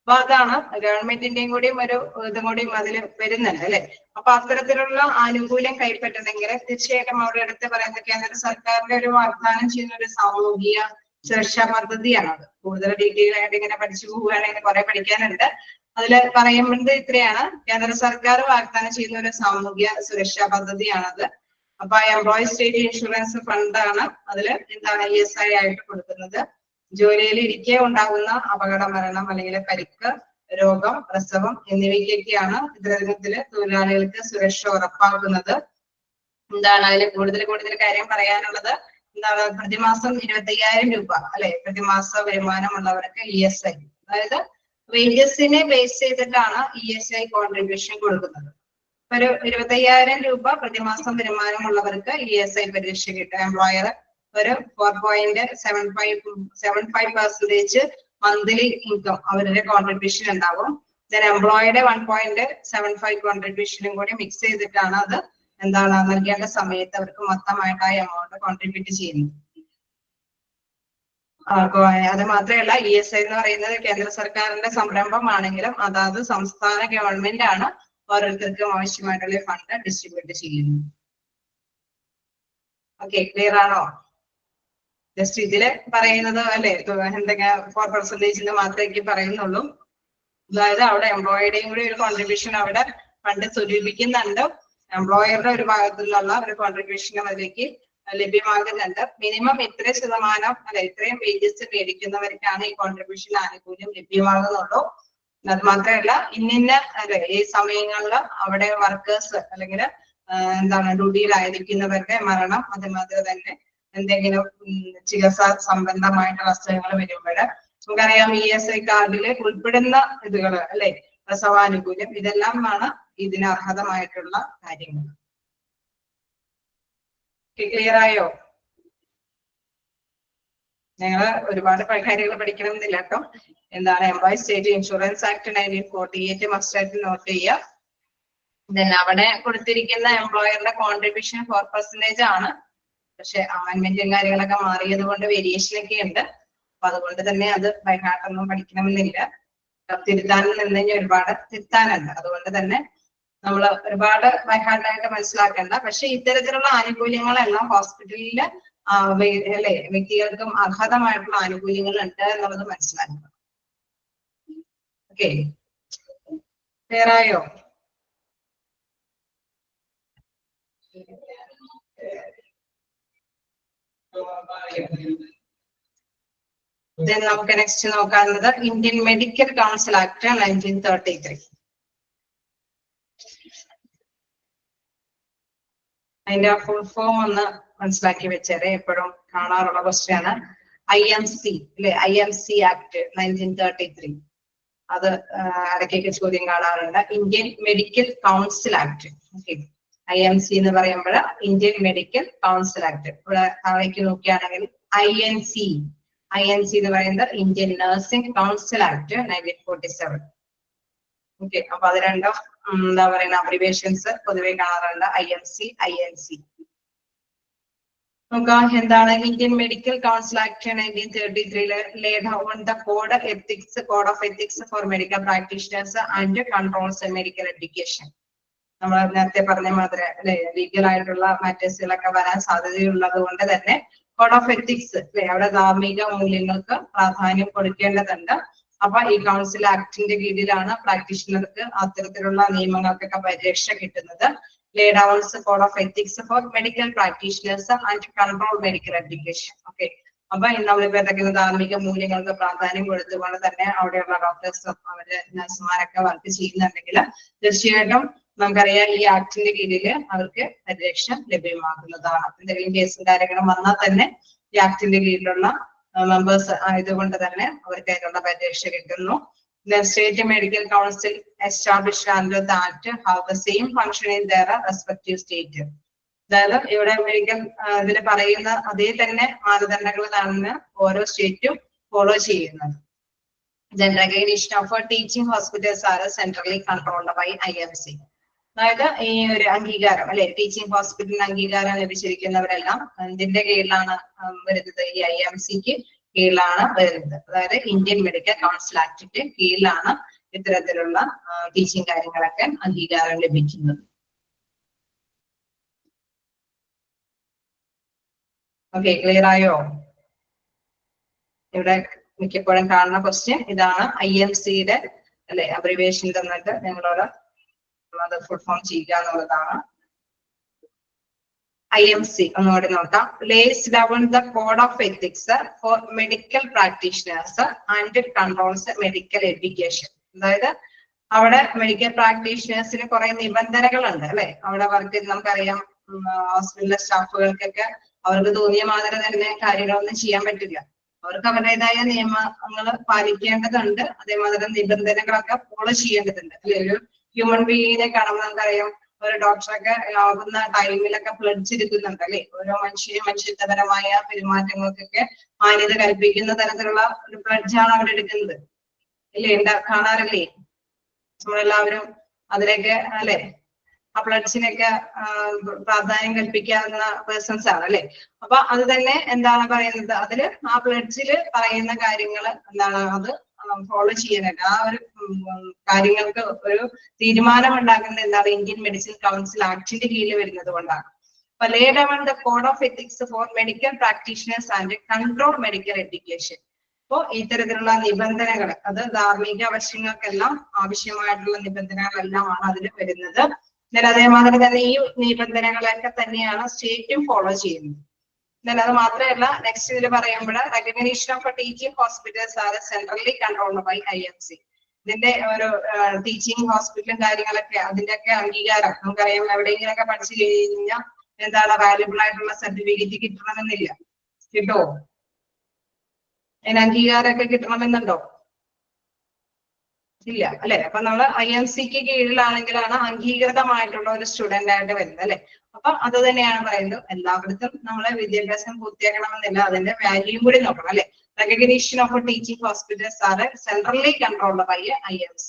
അപ്പൊ അതാണ് ഗവൺമെന്റിന്റെയും കൂടിയും ഒരു ഇതും കൂടിയും അതിൽ വരുന്നുണ്ട് അല്ലെ. അപ്പൊ അത്തരത്തിലുള്ള ആനുകൂല്യം കൈപ്പറ്റണമെങ്കിൽ തീർച്ചയായിട്ടും അവിടെ എടുത്ത് പറയുന്നത് കേന്ദ്ര സർക്കാരിന്റെ ഒരു വാഗ്ദാനം ചെയ്യുന്ന ഒരു സാമൂഹിക സുരക്ഷാ പദ്ധതിയാണ്. അത് കൂടുതൽ ഡീറ്റെയിൽ ആയിട്ട് ഇങ്ങനെ പഠിച്ചു പോവുകയാണെങ്കിൽ കുറെ പഠിക്കാനുണ്ട്. അതിൽ പറയുന്നത് ഇത്രയാണ്, കേന്ദ്ര സർക്കാർ വാഗ്ദാനം ചെയ്യുന്ന ഒരു സാമൂഹിക സുരക്ഷാ പദ്ധതിയാണത്. അപ്പൊ എംപ്ലോയീസ് സ്റ്റേറ്റ് ഇൻഷുറൻസ് ഫണ്ടാണ് അതിൽ എന്താണ് ESI ആയിട്ട് കൊടുക്കുന്നത്. ജോലിയിൽ ഇരിക്കെ ഉണ്ടാകുന്ന അപകട മരണം അല്ലെങ്കിൽ പരിക്ക്, രോഗം, പ്രസവം എന്നിവയ്ക്കൊക്കെയാണ് ഇതിനകത്തില് തൊഴിലാളികൾക്ക് സുരക്ഷ ഉറപ്പാക്കുന്നത്. എന്താണ് അതിൽ കൂടുതൽ കാര്യം പറയാനുള്ളത്? എന്താണ് പ്രതിമാസം 25,000 രൂപ അല്ലെ പ്രതിമാസ വരുമാനമുള്ളവർക്ക് ESI, അതായത് വേജസിനെ ബേസ് ചെയ്തിട്ടാണ് ESI കോൺട്രിബ്യൂഷൻ കൊടുക്കുന്നത്. ഒരു 25,000 രൂപ പ്രതിമാസം വരുമാനമുള്ളവർക്ക് ESI പരിരക്ഷ കിട്ടും. എംപ്ലോയർ ഒരു 4.75% മന്ത്ലി ഇൻകം അവരുടെ കോൺട്രിബ്യൂഷൻ ഉണ്ടാവും. ദെൻ എംപ്ലോയിയുടെ 1.75 കോൺട്രിബ്യൂഷനും കൂടി മിക്സ് ചെയ്തിട്ടാണ് അത് എന്താണ് നൽകേണ്ട സമയത്ത് അവർക്ക് മൊത്തമായിട്ട് ആ എമൗണ്ട് കോൺട്രിബ്യൂട്ട് ചെയ്യുന്നത്. അത് മാത്രമല്ല ESI എന്ന് പറയുന്നത് കേന്ദ്ര സർക്കാരിന്റെ സംരംഭമാണെങ്കിലും അതാത് സംസ്ഥാന ഗവൺമെന്റ് ആണ് ഓരോരുത്തർക്കും ആവശ്യമായിട്ടുള്ള ഫണ്ട് ഡിസ്ട്രിബ്യൂട്ട് ചെയ്യുന്നത്. ഓക്കെ, ക്ലിയർ ആണോ? ജസ്റ്റ് ഇതില് പറയുന്നത് അല്ലെ എന്തൊക്കെ 4% മാത്രമേ പറയുന്നുള്ളൂ. അതായത് അവിടെ എംപ്ലോയിയുടെയും കൂടി ഒരു കോൺട്രിബ്യൂഷൻ അവിടെ ഫണ്ട് സ്വരൂപിക്കുന്നുണ്ട്. എംപ്ലോയറുടെ ഒരു ഭാഗത്തു നിന്നുള്ള ഒരു കോൺട്രിബ്യൂഷനും അതിലേക്ക് ലഭ്യമാകുന്നുണ്ട്. മിനിമം ഇത്ര ശതമാനം അല്ലെ ഇത്രയും വേജസ് മേടിക്കുന്നവർക്കാണ് ഈ കോൺട്രിബ്യൂഷൻ ആനുകൂല്യം ലഭ്യമാകുന്നുള്ളൂ. അത് മാത്രമല്ല ഇന്നിന്ന അല്ലെ ഈ സമയങ്ങളിൽ അവിടെ വർക്കേഴ്സ് അല്ലെങ്കിൽ എന്താണ് ഡ്യൂട്ടിയിലായിരിക്കുന്നവരുടെ മരണം, അതുമാതിരി തന്നെ എന്തെങ്കിലും ചികിത്സാ സംബന്ധമായിട്ടുള്ള അസുഖങ്ങൾ വരുമ്പോൾ നമുക്കറിയാം ESI കാർഡിൽ ഉൾപ്പെടുന്ന ഇതുകൾ അല്ലെ പ്രസവാനുകൂല്യം, ഇതെല്ലാമാണ് ഇതിന് അർഹതമായിട്ടുള്ള കാര്യങ്ങൾ. ക്ലിയർ ആയോ? ഞങ്ങള് ഒരുപാട് കാര്യങ്ങൾ പഠിക്കണമെന്നില്ല കേട്ടോ. എന്താണ് employees state insurance act 1948 must ആയിട്ട് നോട്ട് ചെയ്യുക. ദെൻ അവിടെ കൊടുത്തിരിക്കുന്ന എംപ്ലോയറുടെ കോൺട്രിബ്യൂഷൻ 4% ആണ്. പക്ഷെ അമെന്റ്മെന്റും കാര്യങ്ങളൊക്കെ മാറിയത് കൊണ്ട് വേരിയേഷൻ ഒക്കെ ഉണ്ട്. അപ്പൊ അതുകൊണ്ട് തന്നെ അത് ബൈഹാർട്ടൊന്നും പഠിക്കണമെന്നില്ല. തിരുത്താനിൽ നിന്ന് കഴിഞ്ഞാൽ ഒരുപാട് തിരുത്താനുണ്ട്. അതുകൊണ്ട് തന്നെ നമ്മൾ ഒരുപാട് ബൈഹാർട്ടായിട്ട് മനസ്സിലാക്കേണ്ട. പക്ഷെ ഇത്തരത്തിലുള്ള ആനുകൂല്യങ്ങളെല്ലാം ഹോസ്പിറ്റലില് അല്ലെ വ്യക്തികൾക്കും അർഹതമായിട്ടുള്ള ആനുകൂല്യങ്ങൾ ഉണ്ട് എന്നുള്ളത് മനസ്സിലാക്കണം. ഓക്കെ, ക്ലിയർ ആയോ? നമുക്ക് നെക്സ്റ്റ് നോക്കാനുള്ളത് ഇന്ത്യൻ മെഡിക്കൽ കൗൺസിൽ ആക്ട് 1933. അതിന്റെ ഫുൾ ഫോം ഒന്ന് മനസ്സിലാക്കി വെച്ചേരെ, എപ്പോഴും കാണാറുള്ള ക്വസ്റ്റ്യൻ ആണ്. IMC അല്ലെ IMC ആക്ട് 1933. അത് ഇടയ്ക്കൊക്കെ ചോദ്യം കാണാറുണ്ട്. Indian medical council act. Okay, IMC എന്ന് പറയുമ്പോൾ ഇന്ത്യൻ മെഡിക്കൽ കൗൺസിൽ ആക്ട്. ഇവിടെ താഴേക്ക് നോക്കുകയാണെങ്കിൽ INC എന്ന് പറയുന്നത് Indian nursing council act 1947. Okay, അപ്പൊ അത് രണ്ടും എന്താ പറയുന്ന അബ്രിവേഷൻസ് പൊതുവെ കാണാറുണ്ട്. IMC INC. നോക്കാം എന്താണ് Indian medical council act 1933 laid down the code of ethics for medical practitioners and controls medical education. നമ്മൾ നേരത്തെ പറഞ്ഞ മാതിരി അല്ലെ ലീഗൽ ആയിട്ടുള്ള മാറ്റേഴ്സുകളൊക്കെ വരാൻ സാധ്യതയുള്ളത് കൊണ്ട് തന്നെ കോഡ് ഓഫ് എത്തിക്സ് അല്ലെ അവിടെ ധാർമ്മിക മൂല്യങ്ങൾക്ക് പ്രാധാന്യം കൊടുക്കേണ്ടതുണ്ട്. അപ്പൊ ഈ കൗൺസിൽ ആക്ടിന്റെ കീഴിലാണ് പ്രാക്ടീഷണർക്ക് അത്തരത്തിലുള്ള നിയമങ്ങൾക്കൊക്കെ പരിരക്ഷ കിട്ടുന്നത്. Lay downs code of ethics for medical practitioners and control medical education. Okay, അപ്പൊ നമ്മളിപ്പോ എന്തൊക്കെയാണ് ധാർമ്മിക മൂല്യങ്ങൾക്ക് പ്രാധാന്യം കൊടുത്തുകൊണ്ട് തന്നെ അവിടെയുള്ള ഡോക്ടേഴ്സും അവര് നഴ്സുമാരൊക്കെ വർക്ക് ചെയ്യുന്നുണ്ടെങ്കിൽ തീർച്ചയായിട്ടും നമുക്കറിയാം ഈ ആക്ടിന്റെ കീഴിൽ അവർക്ക് പരിരക്ഷ ലഭ്യമാകുന്നതാണ്. എന്തെങ്കിലും കേസും കാര്യങ്ങളും വന്നാൽ തന്നെ ഈ ആക്ടിന്റെ കീഴിലുള്ള മെമ്പേഴ്സ് ആയതുകൊണ്ട് തന്നെ അവർക്ക് അതിനുള്ള പരിരക്ഷ കിട്ടുന്നു. The state medical council established under the act have the same function in their respective state. അതായത് ഇവിടെ മെഡിക്കൽ ഇതിൽ പറയുന്ന അതേ തന്നെ മാനദണ്ഡങ്ങളാണ് ഓരോ സ്റ്റേറ്റും ഫോളോ ചെയ്യുന്നത്. Then recognition of teaching hospitals are centrally controlled by IMC. അതായത് ഈ ഒരു അംഗീകാരം അല്ലെ ടീച്ചിങ് ഹോസ്പിറ്റലിന് അംഗീകാരം ലഭിച്ചിരിക്കുന്നവരെല്ലാം ഇതിന്റെ കീഴിലാണ് വരുന്നത്. ഈ IMCക്ക് കീഴിലാണ് വരുന്നത്. അതായത് ഇന്ത്യൻ മെഡിക്കൽ കൗൺസിൽ ആക്ടിന്റെ കീഴിലാണ് ഇത്തരത്തിലുള്ള ടീച്ചിങ് കാര്യങ്ങളൊക്കെ അംഗീകാരം ലഭിക്കുന്നത്. ഓക്കെ, ക്ലിയർ ആയോ? ഇവിടെ മിക്കപ്പോഴും കാണുന്ന ക്വസ്റ്റ്യൻ ഇതാണ്. IMCയുടെ അല്ലെ അബ്രിവേഷൻ തന്നിട്ട് നിങ്ങളോട് അത് ഫുൾ ഫോം ചെയ്യുക എന്നുള്ളതാണ്. IMC ഒന്നുകൂടി നോക്കാം. lays down the code of ethics for medical practitioners and controls medical education. അതായത് അവിടെ മെഡിക്കൽ പ്രാക്ടീഷണേഴ്സിന് കുറെ നിബന്ധനകളുണ്ട് അല്ലെ. അവിടെ വർക്ക് നമുക്കറിയാം ഹോസ്പിറ്റലിലെ സ്റ്റാഫുകൾക്കൊക്കെ അവർക്ക് തോന്നിയ മാതിരി തന്നെ കാര്യങ്ങളൊന്നും ചെയ്യാൻ പറ്റില്ല. അവർക്ക് അവരുടേതായ നിയമങ്ങൾ പാലിക്കേണ്ടതുണ്ട്, അതേമാതിരി നിബന്ധനകളൊക്കെ ഫോളോ ചെയ്യേണ്ടതുണ്ട് അല്ലെ. ഒരു ഹ്യൂമൻ ബീയിങ്ങിനെ കാണുമ്പോൾ നമുക്കറിയാം ഒരു ഡോക്ടറൊക്കെ ആകുന്ന ടൈമിലൊക്കെ പ്ലഡ്ജ് എടുക്കുന്നുണ്ട് അല്ലെ. ഓരോ മനുഷ്യത്വപരമായ പെരുമാറ്റങ്ങൾക്കൊക്കെ മാന്യത കൽപ്പിക്കുന്ന തരത്തിലുള്ള ഒരു പ്ലഡ്ജാണ് അവിടെ എടുക്കുന്നത് അല്ലേ. കാണാറില്ലേ നമ്മളെല്ലാവരും അതിലേക്ക് അല്ലെ. ആ പ്ലഡ്ജിനൊക്കെ പ്രാധാന്യം കൽപ്പിക്കാവുന്ന പേഴ്സൺസ് ആണ് അല്ലെ. അപ്പൊ അത് തന്നെ എന്താണ് പറയുന്നത്, അതില് ആ പ്ലഡ്ജില് പറയുന്ന കാര്യങ്ങൾ എന്താണ് അത് ഫോളോ ചെയ്യാനായിട്ട് ആ ഒരു കാര്യങ്ങൾക്ക് ഒരു തീരുമാനം ഉണ്ടാക്കുന്നത് എന്താണ് ഇന്ത്യൻ മെഡിസിൻ കൗൺസിൽ ആക്ടിന്റെ കീഴിൽ വരുന്നത് കൊണ്ടാണ്. അപ്പൊ lay down the code of ethics for medical practitioners and control medical education. അപ്പോ ഇത്തരത്തിലുള്ള നിബന്ധനകൾ അത് ധാർമ്മിക ആവശ്യങ്ങൾക്കെല്ലാം ആവശ്യമായിട്ടുള്ള നിബന്ധനകളെല്ലാമാണ് അതിൽ വരുന്നത്. എന്നാൽ അതേമാതിരി തന്നെ ഈ നിബന്ധനകളൊക്കെ തന്നെയാണ് സ്റ്റേറ്റും ഫോളോ ചെയ്യുന്നത്. എന്നാൽ അത് മാത്രമല്ല നെക്സ്റ്റ് ഇതിൽ പറയുമ്പോൾ recognition of teaching hospitals are centrally controlled by IMC. ഇതിന്റെ ഒരു ടീച്ചിങ് ഹോസ്പിറ്റലും കാര്യങ്ങളൊക്കെ അതിന്റെയൊക്കെ അംഗീകാരം നമുക്കറിയാം. എവിടെയെങ്കിലൊക്കെ പഠിച്ചു കഴിഞ്ഞാൽ എന്താണ് വാല്യുബിൾ ആയിട്ടുള്ള സർട്ടിഫിക്കറ്റ് കിട്ടണമെന്നില്ല. കിട്ടുമോ? അതിന് അംഗീകാരമൊക്കെ കിട്ടണമെന്നുണ്ടോ? ഇല്ല അല്ലെ. അപ്പൊ നമ്മള് IMCക്ക് കീഴിലാണെങ്കിലാണ് അംഗീകൃതമായിട്ടുള്ള ഒരു സ്റ്റുഡന്റ് ആയിട്ട് വരുന്നത് അല്ലെ. അപ്പൊ അത് തന്നെയാണ് പറയുന്നത്. എല്ലായിടത്തും നമ്മളെ വിദ്യാഭ്യാസം പൂർത്തിയാക്കണമെന്നില്ല, അതിന്റെ വാല്യൂയും കൂടി നോക്കണം അല്ലെ. Recognition of teaching hospitals are centrally controlled by IMC.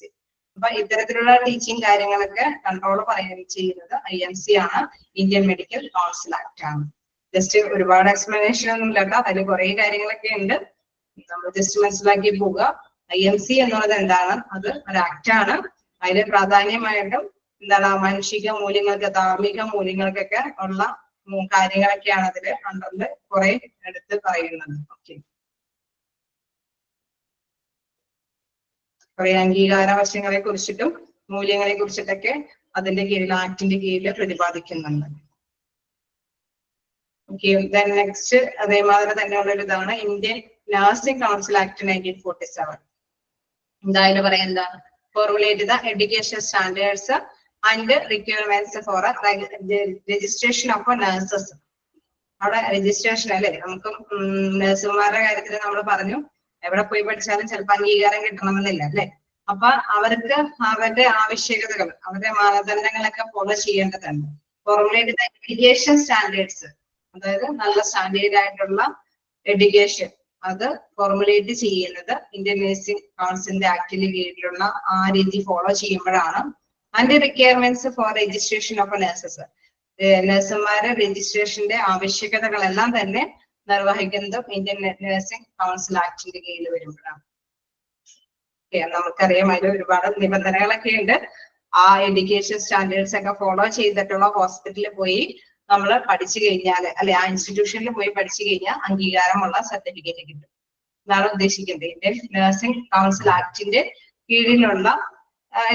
അപ്പൊ ഇത്തരത്തിലുള്ള ടീച്ചിങ് കാര്യങ്ങളൊക്കെ കൺട്രോൾ ചെയ്യുന്നത് IMC ആണ്, ഇന്ത്യൻ മെഡിക്കൽ കൗൺസിൽ ആക്ട് ആണ്. ജസ്റ്റ് ഒരുപാട് എക്സ്പ്ലനേഷൻ ഒന്നും ഇല്ല കേട്ടോ, അതിൽ കുറെ കാര്യങ്ങളൊക്കെ ഉണ്ട്, നമ്മൾ ജസ്റ്റ് മനസ്സിലാക്കി പോവുക. IMC എന്നുള്ളത് എന്താണ്? അത് ഒരു ആക്ട് ആണ്. അതിന് പ്രാധാന്യമായിട്ടും എന്താണ് മാനുഷിക മൂല്യങ്ങൾക്ക് ധാർമ്മിക മൂല്യങ്ങൾക്കൊക്കെ ഉള്ള കാര്യങ്ങളൊക്കെയാണ് അതില് അണ്ടറിൽ കുറെ എടുത്ത് പറയുന്നത്. ഓക്കെ, കുറെ അംഗീകാരാവശ്യങ്ങളെ കുറിച്ചിട്ടും മൂല്യങ്ങളെ കുറിച്ചിട്ടൊക്കെ അതിന്റെ കീഴിൽ ആക്ടിന്റെ കീഴിൽ പ്രതിപാദിക്കുന്നുണ്ട്. ഓക്കെ, നെക്സ്റ്റ് അതേമാതിരി തന്നെയുള്ള ഒരു ഇതാണ് ഇന്ത്യൻ നഴ്സിംഗ് കൗൺസിൽ ആക്ട് 1947. എന്തായാലും പറയുന്നത് formulate the education standards and requirements for registration of nurses. അവിടെ രജിസ്ട്രേഷൻ അല്ലെ. നമുക്ക് നഴ്സുമാരുടെ കാര്യത്തിൽ നമ്മൾ പറഞ്ഞു എവിടെ പോയി പഠിച്ചാലും ചിലപ്പോൾ അംഗീകാരം കിട്ടണമെന്നില്ല അല്ലെ. അപ്പൊ അവർക്ക് അവരുടെ ആവശ്യകതകൾ അവരുടെ മാനദണ്ഡങ്ങളൊക്കെ ഫോളോ ചെയ്യേണ്ടതുണ്ട്. ഫോർമുലേറ്റ് ദ എഡ്യൂക്കേഷൻ സ്റ്റാൻഡേർഡ്സ്, അതായത് നല്ല സ്റ്റാൻഡേർഡ് ആയിട്ടുള്ള എഡ്യൂക്കേഷൻ അത് ഫോർമുലേറ്റ് ചെയ്യുന്നത് ഇന്ത്യൻ നഴ്സിംഗ് കൗൺസിലിന്റെ ആക്ടിന് കീഴിലുള്ള ആ രീതി ഫോളോ ചെയ്യുമ്പോഴാണ്. And requirements for registration of nurses, നഴ്സുമാരുടെ രജിസ്ട്രേഷന്റെ ആവശ്യകതകളെല്ലാം തന്നെ നിർവഹിക്കുന്നതും ഇന്ത്യൻ നഴ്സിംഗ് കൗൺസിൽ ആക്ടിന്റെ കീഴിൽ വരുമ്പോഴാണ്. നമുക്കറിയാം അതിൽ ഒരുപാട് നിബന്ധനകളൊക്കെ ഉണ്ട്. ആ എഡ്യൂക്കേഷൻ സ്റ്റാൻഡേർഡ്സ് ഒക്കെ ഫോളോ ചെയ്തിട്ടുള്ള ഹോസ്പിറ്റലിൽ പോയി നമ്മൾ പഠിച്ചു കഴിഞ്ഞാൽ അല്ലെ, ആ ഇൻസ്റ്റിറ്റ്യൂഷനിൽ പോയി പഠിച്ചു കഴിഞ്ഞാൽ അംഗീകാരമുള്ള സർട്ടിഫിക്കറ്റ് കിട്ടും എന്നാണ് ഉദ്ദേശിക്കുന്നത്. ഇന്ത്യൻ നഴ്സിംഗ് കൗൺസിൽ ആക്ടിന്റെ കീഴിലുള്ള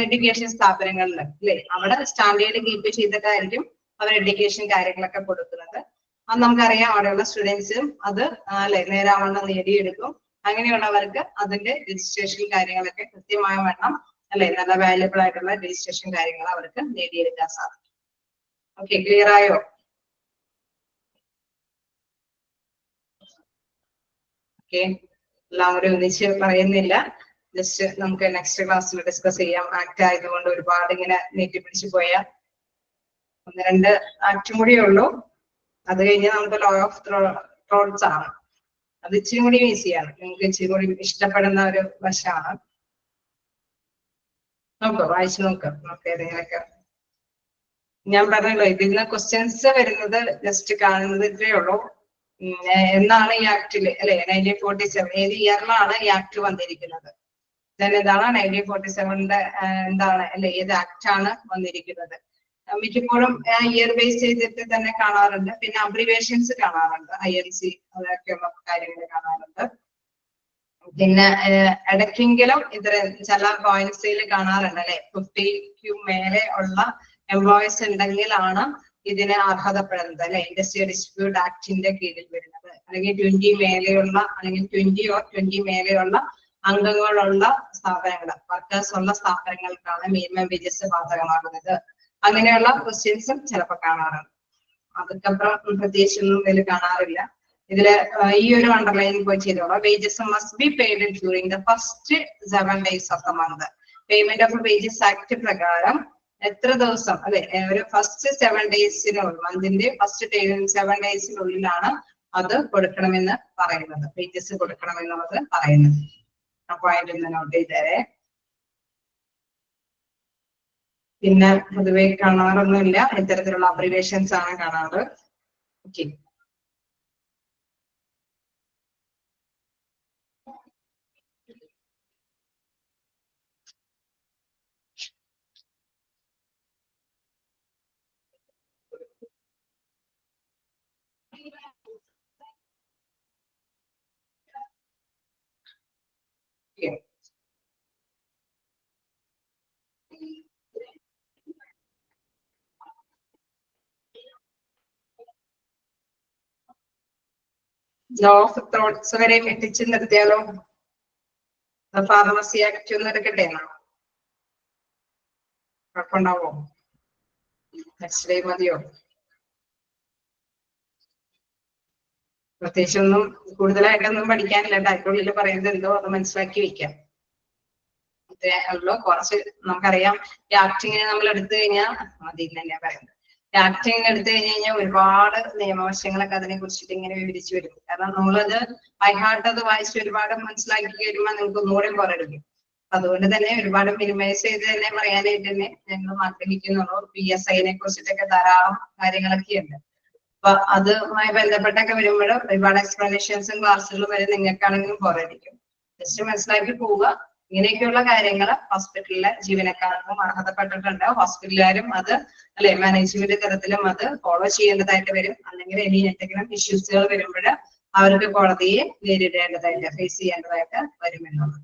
എഡ്യൂക്കേഷൻ സ്ഥാപനങ്ങളിൽ അല്ലെ, അവിടെ സ്റ്റാൻഡേർഡ് കീപ്പ് ചെയ്തിട്ടായിരിക്കും അവർ എഡ്യൂക്കേഷൻ കാര്യങ്ങളൊക്കെ കൊടുക്കുന്നത്. അത് നമുക്കറിയാം. അവിടെയുള്ള സ്റ്റുഡൻസും അത് അല്ലെ നേരാവണ്ണം നേടിയെടുക്കും. അങ്ങനെയുള്ളവർക്ക് അതിന്റെ രജിസ്ട്രേഷൻ കാര്യങ്ങളൊക്കെ കൃത്യമായ വണ്ണം അല്ലെ നല്ല വാല്യുബിൾ ആയിട്ടുള്ള രജിസ്ട്രേഷൻ കാര്യങ്ങൾ അവർക്ക് നേടിയെടുക്കാൻ സാധിക്കും. ഓക്കെ, ക്ലിയർ ആയോ? ഓക്കെ, എല്ലാം കൂടി ഒന്നിച്ച് പറയുന്നില്ല, ജസ്റ്റ് നമുക്ക് നെക്സ്റ്റ് ക്ലാസ്സിൽ ഡിസ്കസ് ചെയ്യാം. ആക്ട് ആയതുകൊണ്ട് ഒരുപാട് ഇങ്ങനെ നീട്ടിപ്പിടിച്ചു പോയാൽ 1-2 ആക്ടും കൂടിയേ ഉള്ളൂ. അത് കഴിഞ്ഞ് നമുക്ക് ലോ ഓഫ് ത്രോട്ട്സ് ആണ്. അത് ഇച്ചിരി കൂടി ഈസിയാണ്, നിങ്ങൾക്ക് ഇച്ചിരി കൂടി ഇഷ്ടപ്പെടുന്ന ഒരു വശമാണ്. നോക്കോ, വായിച്ചു നോക്കാം. നമുക്ക് ഏതെങ്കിലൊക്കെ ഞാൻ പറഞ്ഞല്ലോ ഇതിൽ നിന്ന് ക്വസ്റ്റ്യൻസ് വരുന്നത് ജസ്റ്റ് കാണുന്നത് ഇത്രയേ ഉള്ളൂ. എന്നാണ് ഈ ആക്ടില് അല്ലെ 1947 ഏത് ഇയറിലാണ് ഈ ആക്ട് വന്നിരിക്കുന്നത്, എന്താണ് 1947ന്റെ എന്താണ് അല്ലെ ഏത് ആക്ട് ആണ് വന്നിരിക്കുന്നത്. മിക്കപ്പോഴും ഇയർ ബേസ് ചെയ്തിട്ട് തന്നെ കാണാറുണ്ട്. പിന്നെ അബ്രിവേഷൻസ് കാണാറുണ്ട്, IMC അതൊക്കെയുള്ള കാര്യങ്ങൾ കാണാറുണ്ട്. പിന്നെ ഇടയ്ക്കെങ്കിലും ചില പോയിന്റ്സിൽ കാണാറുണ്ട് അല്ലെ 50ക്ക് മേലെ ഉള്ള എംപ്ലോയീസ് ഉണ്ടെങ്കിലാണ് ഇതിന് അർഹതപ്പെടുന്നത് അല്ലെ, ഇൻഡസ്ട്രിയൽ ഡിസ്പ്യൂട്ട് ആക്ടിന്റെ കീഴിൽ വരുന്നത്, അല്ലെങ്കിൽ 20 മേലെയുള്ള അല്ലെങ്കിൽ 20 മേലെയുള്ള അംഗങ്ങളുള്ള സ്ഥാപനങ്ങൾ, വർക്കേഴ്സ് ഉള്ള സ്ഥാപനങ്ങൾക്കാണ് മിനിമം വേജസ് ബാധകമാകുന്നത്. അങ്ങനെയുള്ള ക്വസ്റ്റ്യൻസും ചിലപ്പോൾ കാണാറുണ്ട്. അതുക്കപ്പുറം പ്രത്യേകിച്ചൊന്നും ഇതിൽ കാണാറില്ല. ഇതില് ഈ ഒരു അണ്ടർലൈൻ പോയി ചെയ്തോളാം. Wages must be paid during the first 7 days of the month. Payment of wages act പ്രകാരം എത്ര ദിവസം അല്ലെ, ഒരു ഫസ്റ്റ് 7 daysനുള്ളിൽ, മന്തിന്റെ ഫസ്റ്റ് 7 daysനുള്ളിലാണ് അത് കൊടുക്കണമെന്ന് പറയുന്നത്, വേജസ് കൊടുക്കണമെന്നുള്ളത് പറയുന്നത്. ആ പോയിന്റ് ഒന്ന് നോട്ട് ചെയ്തേരെ. പിന്നെ പൊതുവെ കാണാറൊന്നുമില്ല, ഇത്തരത്തിലുള്ള അബ്രിവേഷൻസ് ആണ് കാണാറ്. ഓക്കെ, ലോ ഓഫ് തോട്ട്സ് വരെ എത്തിച്ചു നിർത്തിയാലോ? ഫാർമസി ആക്ട് ഒന്ന് എടുക്കട്ടെ എന്നാ, കുഴപ്പമുണ്ടാവോ? നെക്സ്റ്റ് ഡേ മതിയോ? പ്രത്യേകിച്ചൊന്നും കൂടുതലായിട്ടൊന്നും പഠിക്കാനില്ല, അതിനുള്ളിൽ പറയുന്നത് എന്തോ അത് മനസ്സിലാക്കി വെക്കാം. ഇത്രേ ഉള്ളൂ. കുറച്ച് നമുക്കറിയാം, ഈ ആക്ടിങ്ങിനെ നമ്മൾ എടുത്തു കഴിഞ്ഞാൽ മതി തന്നെയാ പറയുന്നത്. ആക്ടിങ് എടുത്തു കഴിഞ്ഞാൽ ഒരുപാട് നിയമവശങ്ങളൊക്കെ അതിനെ കുറിച്ചിട്ട് ഇങ്ങനെ വിവരിച്ചു വരും. കാരണം നമ്മളത് ബൈഹാർട്ട് അത് വായിച്ച് ഒരുപാട് മനസ്സിലാക്കി വരുമ്പോൾ നിങ്ങൾക്ക് ഒന്നുകൂടെ പോരടിക്കും. അതുകൊണ്ട് തന്നെ ഒരുപാട് മിനിമൈസ് ചെയ്ത് തന്നെ പറയാനായിട്ട് തന്നെ ഞങ്ങൾ ആഗ്രഹിക്കുന്നുള്ളൂ. PSIനെ കുറിച്ചിട്ടൊക്കെ ധാരാളം കാര്യങ്ങളൊക്കെ ഉണ്ട്. അപ്പൊ അതുമായി ബന്ധപ്പെട്ടൊക്കെ വരുമ്പോൾ ഒരുപാട് എക്സ്പ്ലനേഷൻസും ക്ലാസ്സുകളും വരെ നിങ്ങൾക്കാണെങ്കിലും പോരടിക്കും. ജസ്റ്റ് മനസ്സിലാക്കി പോവുക. ഇങ്ങനെയൊക്കെയുള്ള കാര്യങ്ങൾ ഹോസ്പിറ്റലിലെ ജീവനക്കാർക്കും അർഹതപ്പെട്ടിട്ടുണ്ട്. ഹോസ്പിറ്റലുകാരും അത് അല്ലെ മാനേജ്മെന്റ് തലത്തിലും അത് ഫോളോ ചെയ്യേണ്ടതായിട്ട് വരും. അല്ലെങ്കിൽ ഇനി എന്തെങ്കിലും ഇഷ്യൂസുകൾ വരുമ്പോൾ അവർക്ക് കോടതിയെ നേരിടേണ്ടതായിട്ട്, ഫേസ് ചെയ്യേണ്ടതായിട്ട് വരുമെന്നുള്ളത്.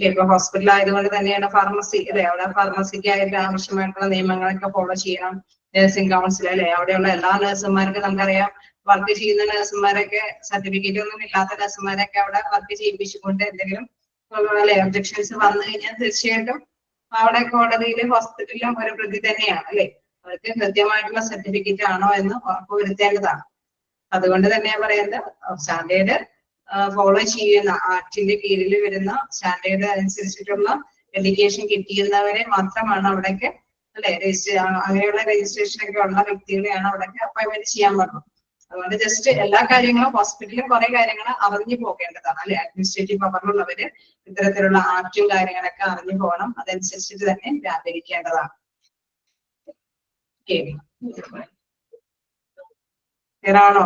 ഇപ്പൊ ഹോസ്പിറ്റൽ ആയതുകൊണ്ട് തന്നെയാണ് ഫാർമസി അല്ലെ, അവിടെ ഫാർമസിക്കായിട്ട് ആവശ്യമായിട്ടുള്ള നിയമങ്ങളൊക്കെ ഫോളോ ചെയ്യണം. നഴ്സിംഗ് കൗൺസിൽ അല്ലെ, അവിടെയുള്ള എല്ലാ നഴ്സുമാർക്കും നമുക്കറിയാം, വർക്ക് ചെയ്യുന്ന നഴ്സുമാരൊക്കെ സർട്ടിഫിക്കറ്റ് ഒന്നും ഇല്ലാത്ത നഴ്സുമാരൊക്കെ അവിടെ വർക്ക് ചെയ്യിപ്പിച്ചുകൊണ്ട് എന്തെങ്കിലും അല്ലെ ഒബ്ജക്ഷൻസ് വന്നു കഴിഞ്ഞാൽ തീർച്ചയായിട്ടും അവിടെ കോടതിയിലും ഹോസ്പിറ്റലിലും ഒരു പ്രതി തന്നെയാണ് അല്ലെ. അവർക്ക് കൃത്യമായിട്ടുള്ള സർട്ടിഫിക്കറ്റ് ആണോ എന്ന് ഉറപ്പുവരുത്തേണ്ടതാണ്. അതുകൊണ്ട് തന്നെയാണ് പറയുന്നത്, സ്റ്റാൻഡേർഡ് ഫോളോ ചെയ്യുന്ന ആക്ടിന്റെ കീഴിൽ വരുന്ന സ്റ്റാൻഡേർഡ് അനുസരിച്ചിട്ടുള്ള എഡ്യൂക്കേഷൻ കിട്ടിയിരുന്നവരെ മാത്രമാണ് അവിടേക്ക് അല്ലെ അങ്ങനെയുള്ള രജിസ്ട്രേഷൻ ഒക്കെ ഉള്ള വ്യക്തികളെയാണ് അവിടേക്ക് അപ്പോയിന്റ്മെന്റ് ചെയ്യാൻ പറ്റും. അതുകൊണ്ട് ജസ്റ്റ് എല്ലാ കാര്യങ്ങളും ഹോസ്പിറ്റലിൽ കുറെ കാര്യങ്ങൾ അറിഞ്ഞു പോകേണ്ടതാണ് അല്ലെ. അഡ്മിനിസ്ട്രേറ്റീവ് പവറിലുള്ളവര് ഇത്തരത്തിലുള്ള ആക്ടും കാര്യങ്ങളൊക്കെ അറിഞ്ഞു പോകണം. അതനുസരിച്ചിട്ട് തന്നെ വ്യാപരിക്കേണ്ടതാണ്. ക്ലിയറാണോ?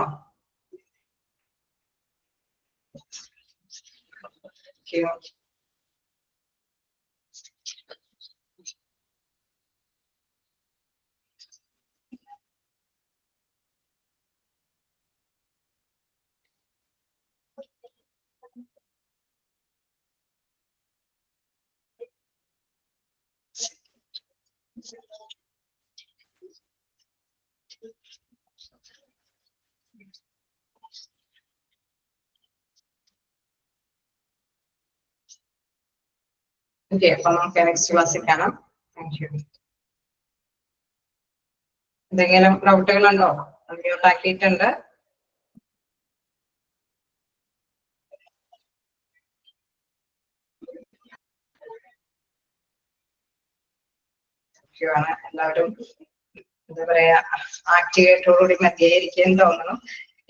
ഓക്കെ, അപ്പൊ നമുക്ക് നെക്സ്റ്റ് ക്ലാസ്സിൽ കാണാം. Thank you. എന്തെങ്കിലും ഡൗട്ടുകൾ ഉണ്ടോ? ഉണ്ടാക്കിയിട്ടുണ്ട്. എല്ലാവരും എന്താ പറയാ ആക്ടിവേറ്റോടുകൂടി മതിയായിരിക്കും തോന്നുന്നു.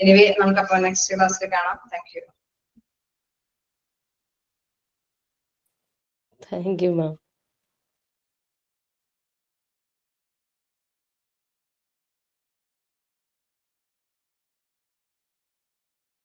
എനിവേ നമുക്കപ്പോ നെക്സ്റ്റ് ക്ലാസ്സിൽ കാണാം. Thank you. Thank you ma'am.